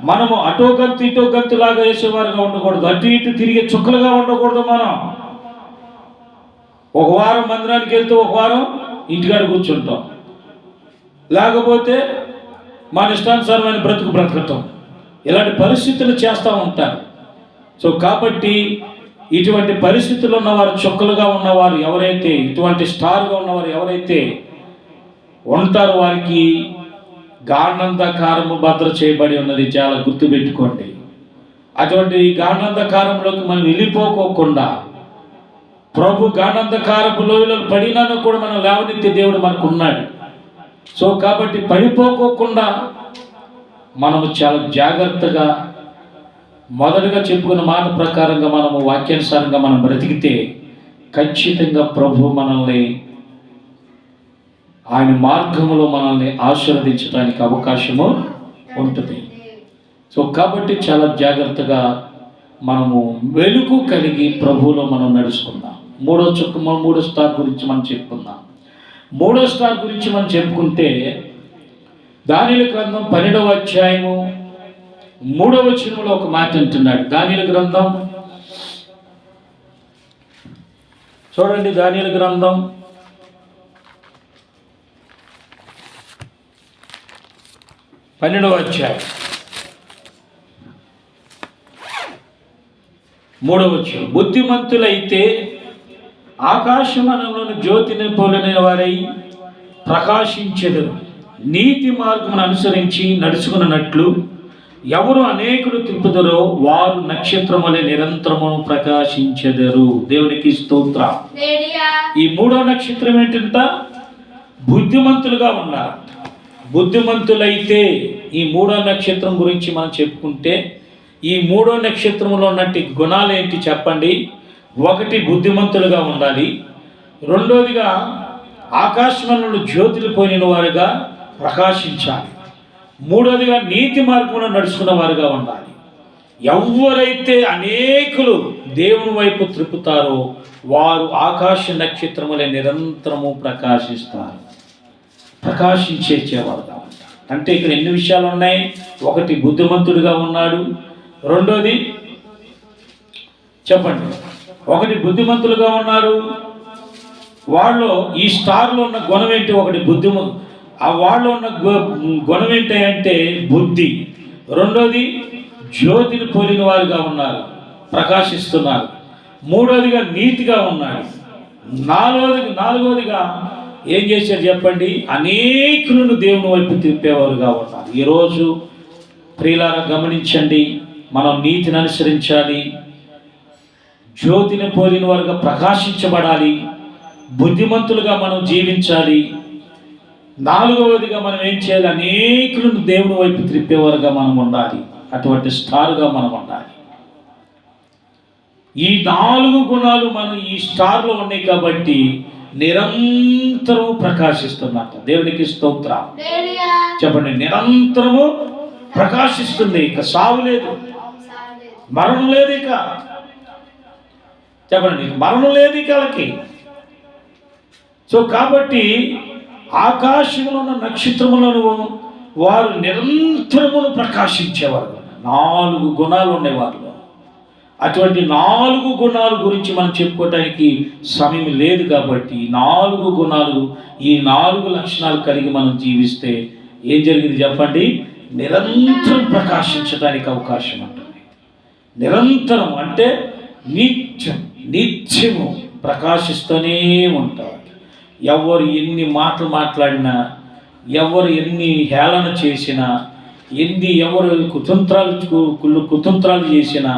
మనము అటో గంతు ఇటో గంతు లాగా వేసేవారుగా ఉండకూడదు. అటు ఇటు తిరిగే చుక్కలుగా ఉండకూడదు. మనం ఒక వారం మందిరానికి వెళ్తే ఒక వారం ఇంటికాడ కూర్చుంటాం, లేకపోతే మన ఇష్టానుసారమైన బ్రతకటం, ఇలాంటి పరిస్థితులు చేస్తూ ఉంటారు. సో కాబట్టి ఇటువంటి పరిస్థితులు ఉన్నవారు, చుక్కలుగా ఉన్నవారు ఎవరైతే, ఇటువంటి స్టార్గా ఉన్నవారు ఎవరైతే ఉంటారో వారికి గాఢాంధకారము భద్ర చేయబడి ఉన్నది. చాలా గుర్తుపెట్టుకోండి. అటువంటి గాఢాంధకారంలోకి మనం వెళ్ళిపోకోకుండా, ప్రభు గాఢాంధకారపు లోయలో పడినాను కూడా మనం లేవనెత్తే దేవుడు మనకు ఉన్నాడు. సో కాబట్టి పడిపోకోకుండా మనము చాలా జాగ్రత్తగా, మొదటగా చెప్పుకున్న మాట ప్రకారంగా మనము వాక్యానుసారంగా మనం బ్రతికితే ఖచ్చితంగా ప్రభు మనల్ని, ఆయన మార్గంలో మనల్ని ఆశీర్వదించడానికి అవకాశము ఉంటుంది. సో కాబట్టి చాలా జాగ్రత్తగా మనము వెలుగు కలిగి ప్రభువులో మనం నడుచుకుందాం. మూడో స్టార్ గురించి మనం చెప్పుకుందాం. మూడో స్టార్ గురించి మనం చెప్పుకుంటే దానియేలు గ్రంథం 12వ అధ్యాయము 3వ వచనంలో ఒక మాట అంటున్నాడు. దానియేలు గ్రంథం చూడండి, దానియేలు గ్రంథం 12వ అధ్యాయం 3వ వచనం, బుద్ధిమంతులైతే ఆకాశమండలంలోని జ్యోతిని పోలిన వారై ప్రకాశించెదరు. నీతి మార్గమును అనుసరించి నడుచుకున్నట్లు ఎవరు అనేకులు తిప్పుదరో వారు నక్షత్రం వలె నిరంతరము ప్రకాశించెదరు. దేవునికి స్తోత్రం. ఈ 3వ నక్షత్రం ఏంటంట? బుద్ధిమంతులుగా ఉన్నారు. బుద్ధిమంతులైతే ఈ 3వ నక్షత్రం గురించి మనం చెప్పుకుంటే, ఈ 3వ నక్షత్రంలో ఉన్నట్టు గుణాలు ఏంటి చెప్పండి? 1, బుద్ధిమంతులుగా ఉండాలి. 2వదిగా ఆకాశమండలంలో జ్యోతులు పోయిన వారుగా ప్రకాశించాలి. 3వదిగా నీతి మార్గంలో నడుచుకున్న వారుగా ఉండాలి. ఎవరైతే అనేకులు దేవుని వైపు త్రిప్పుతారో వారు ఆకాశ నక్షత్రములే నిరంతరము ప్రకాశిస్తారు. ప్రకాశించేవారుగా ఉంటారు. అంటే ఇక్కడ ఎన్ని విషయాలు ఉన్నాయి? 1, బుద్ధిమంతుడిగా ఉన్నాడు. 2వది చెప్పండి. 1 బుద్ధిమంతులుగా ఉన్నారు. వాళ్ళు ఈ స్టార్లో ఉన్న గుణం ఏంటి? 1 ఆ వాళ్ళు ఉన్న గుణం ఏంటి అంటే బుద్ధి. 2వది జ్యోతిని పోలిన వారుగా ఉన్నారు, ప్రకాశిస్తున్నారు. 3వదిగా నీతిగా ఉన్నారు. 4వదిగా ఏం చేశారు చెప్పండి? అనేకులను దేవుని వైపు తిప్పేవారుగా ఉన్నారు. ఈరోజు ప్రియులారా గమనించండి, మనం నీతిని అనుసరించాలి, జ్యోతిని పోలిన వారుగా ప్రకాశించబడాలి, బుద్ధిమంతులుగా మనం జీవించాలి. 4వదిగా మనం ఏం చేయాలి? అనేకులను దేవుని వైపు త్రిప్పేవారుగా మనం ఉండాలి. అటువంటి స్టార్గా మనం ఉండాలి. ఈ 4 గుణాలు మనం ఈ స్టార్లో ఉన్నాయి కాబట్టి నిరంతరము ప్రకాశిస్తున్నట్టు. దేవునికి స్తోత్రం. చెప్పండి. నిరంతరము ప్రకాశిస్తుంది. ఇక సావు లేదు, మరణం లేదు. ఇక చెప్పండి, మరణం లేదు ఇక వాళ్ళకి. సో కాబట్టి ఆకాశంలో ఉన్న నక్షత్రములను వారు నిరంతరమును ప్రకాశించేవారు. 4 గుణాలు ఉండేవారు. అటువంటి 4 గుణాల గురించి మనం చెప్పుకోవటానికి సమయం లేదు కాబట్టి 4 గుణాలు, ఈ 4 లక్షణాలు కలిగి మనం జీవిస్తే ఏం జరిగింది చెప్పండి? నిరంతరం ప్రకాశించడానికి అవకాశం ఉంటుంది. నిరంతరం అంటే నిత్యము ప్రకాశిస్తూనే ఉంటారు. ఎవరు ఎన్ని మాటలు మాట్లాడినా, ఎవరు ఎన్ని హేళన చేసినా, ఎవరు కుతంత్రాలు చేసినా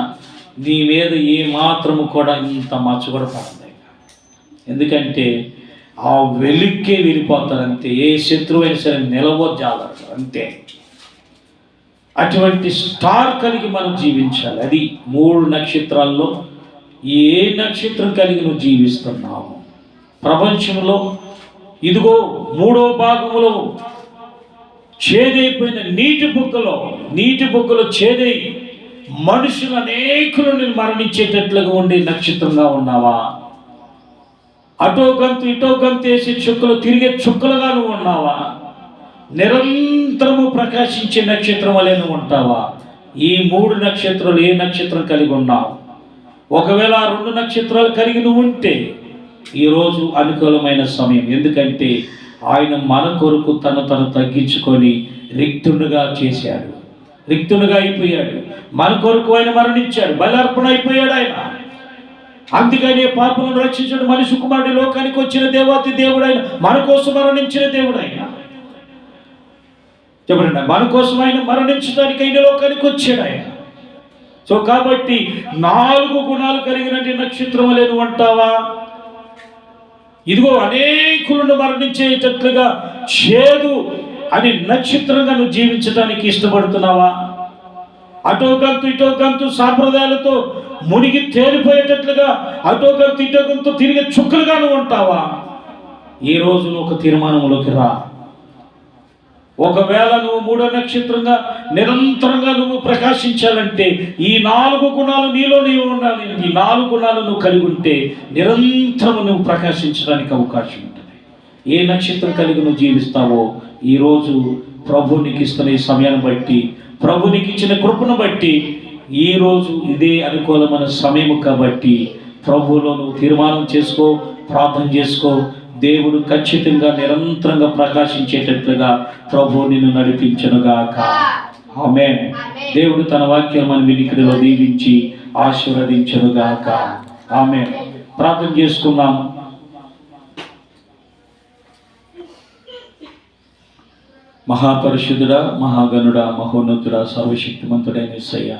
నీ మీద ఏ మాత్రము కూడా ఇంత మచ్చ కూడా పడదు. ఎందుకంటే ఆ వెలుక్కే వెళ్ళిపోతారంతే. ఏ శత్రువైనా సరే నిలవజాలరు అంతే. అటువంటి స్టార్ కలిగి మనం జీవించాలి. అది 3 నక్షత్రాల్లో ఏ నక్షత్రం కలిగి నువ్వు జీవిస్తున్నావు? ప్రపంచంలో ఇదిగో 3వ భాగంలో చేదైపోయిన నీటి బుగ్గలో చేదై మనుషులు అనేకులను మరణించేటట్లుగా ఉండే నక్షత్రంగా ఉన్నావా? అటో గంతు ఇటో గంతు వేసి చుక్కలు తిరిగే చుక్కలుగా నువ్వు ఉన్నావా? నిరంతరము ప్రకాశించే నక్షత్రం వలె నువ్వు ఉంటావా? ఈ 3 నక్షత్రాలు ఏ నక్షత్రం కలిగి ఉన్నావు? ఒకవేళ ఆ 2 నక్షత్రాలు కలిగి నువ్వు ఉంటే ఈరోజు అనుకూలమైన సమయం. ఎందుకంటే ఆయన మన కొరకు తను తగ్గించుకొని రిక్తుడుగా చేశాడు, రిక్తుడుగా అయిపోయాడు. మన కొరకు ఆయన మరణించాడు, బలార్పణ అయిపోయాడు ఆయన. అందుకని పాపలను రక్షించాడు. మనిషి కుమారుడి లోకానికి వచ్చిన దేవాతి దేవుడు ఆయన, మన కోసం మరణించిన దేవుడు ఆయన. చెప్పండి, మన కోసం ఆయన మరణించడానికి ఆయన లోకానికి వచ్చాడు ఆయన. సో కాబట్టి 4 గుణాలు కలిగిన నక్షత్రం వలె నువ్వు అంటావా? ఇదిగో అనేకులను మరణించేటట్లుగా చేదు అని నక్షత్రంగా నువ్వు జీవించడానికి ఇష్టపడుతున్నావా? అటో గంతు ఇటో గంతు సాంప్రదాయాలతో మునిగి తేలిపోయేటట్లుగా అటో గంతు ఇటో గంతు తిరిగే చుక్కలుగా నువ్వు ఉంటావా? ఈ రోజు నువ్వు ఒక తీర్మానంలోకి రా. ఒకవేళ నువ్వు 3వ నక్షత్రంగా నిరంతరంగా నువ్వు ప్రకాశించాలంటే ఈ 4 గుణాలు నీలో నీవు ఉండాలి. ఈ 4 గుణాలు నువ్వు కలిగి ఉంటే నిరంతరం నువ్వు ప్రకాశించడానికి అవకాశం ఉంటుంది. ఏ నక్షత్రం కలిగి నువ్వు జీవిస్తావో ఈరోజు ప్రభు నీకు ఇస్తున్న ఈ సమయాన్ని బట్టి, ప్రభు నీకు ఇచ్చిన కృపను బట్టి ఈరోజు ఇదే అనుకూలమైన సమయం కాబట్టి ప్రభువులో నువ్వు తీర్మానం చేసుకో, ప్రార్థన చేసుకో. దేవుడు ఖచ్చితంగా నిరంతరంగా ప్రకాశించేటట్లుగా ప్రభు నిన్ను నడిపించునుగాక. ఆమేన్. దేవుడు తన వాక్యం మన వినికిడిలో దీవించి ఆశీర్వదించునుగాక. ఆమేన్. ప్రార్థన చేసుకుందాం. మహాపరిశుద్ధుడా, మహాగణుడా, మహోన్నతుడా, సర్వశక్తిమంతుడైన యేసయ్యా,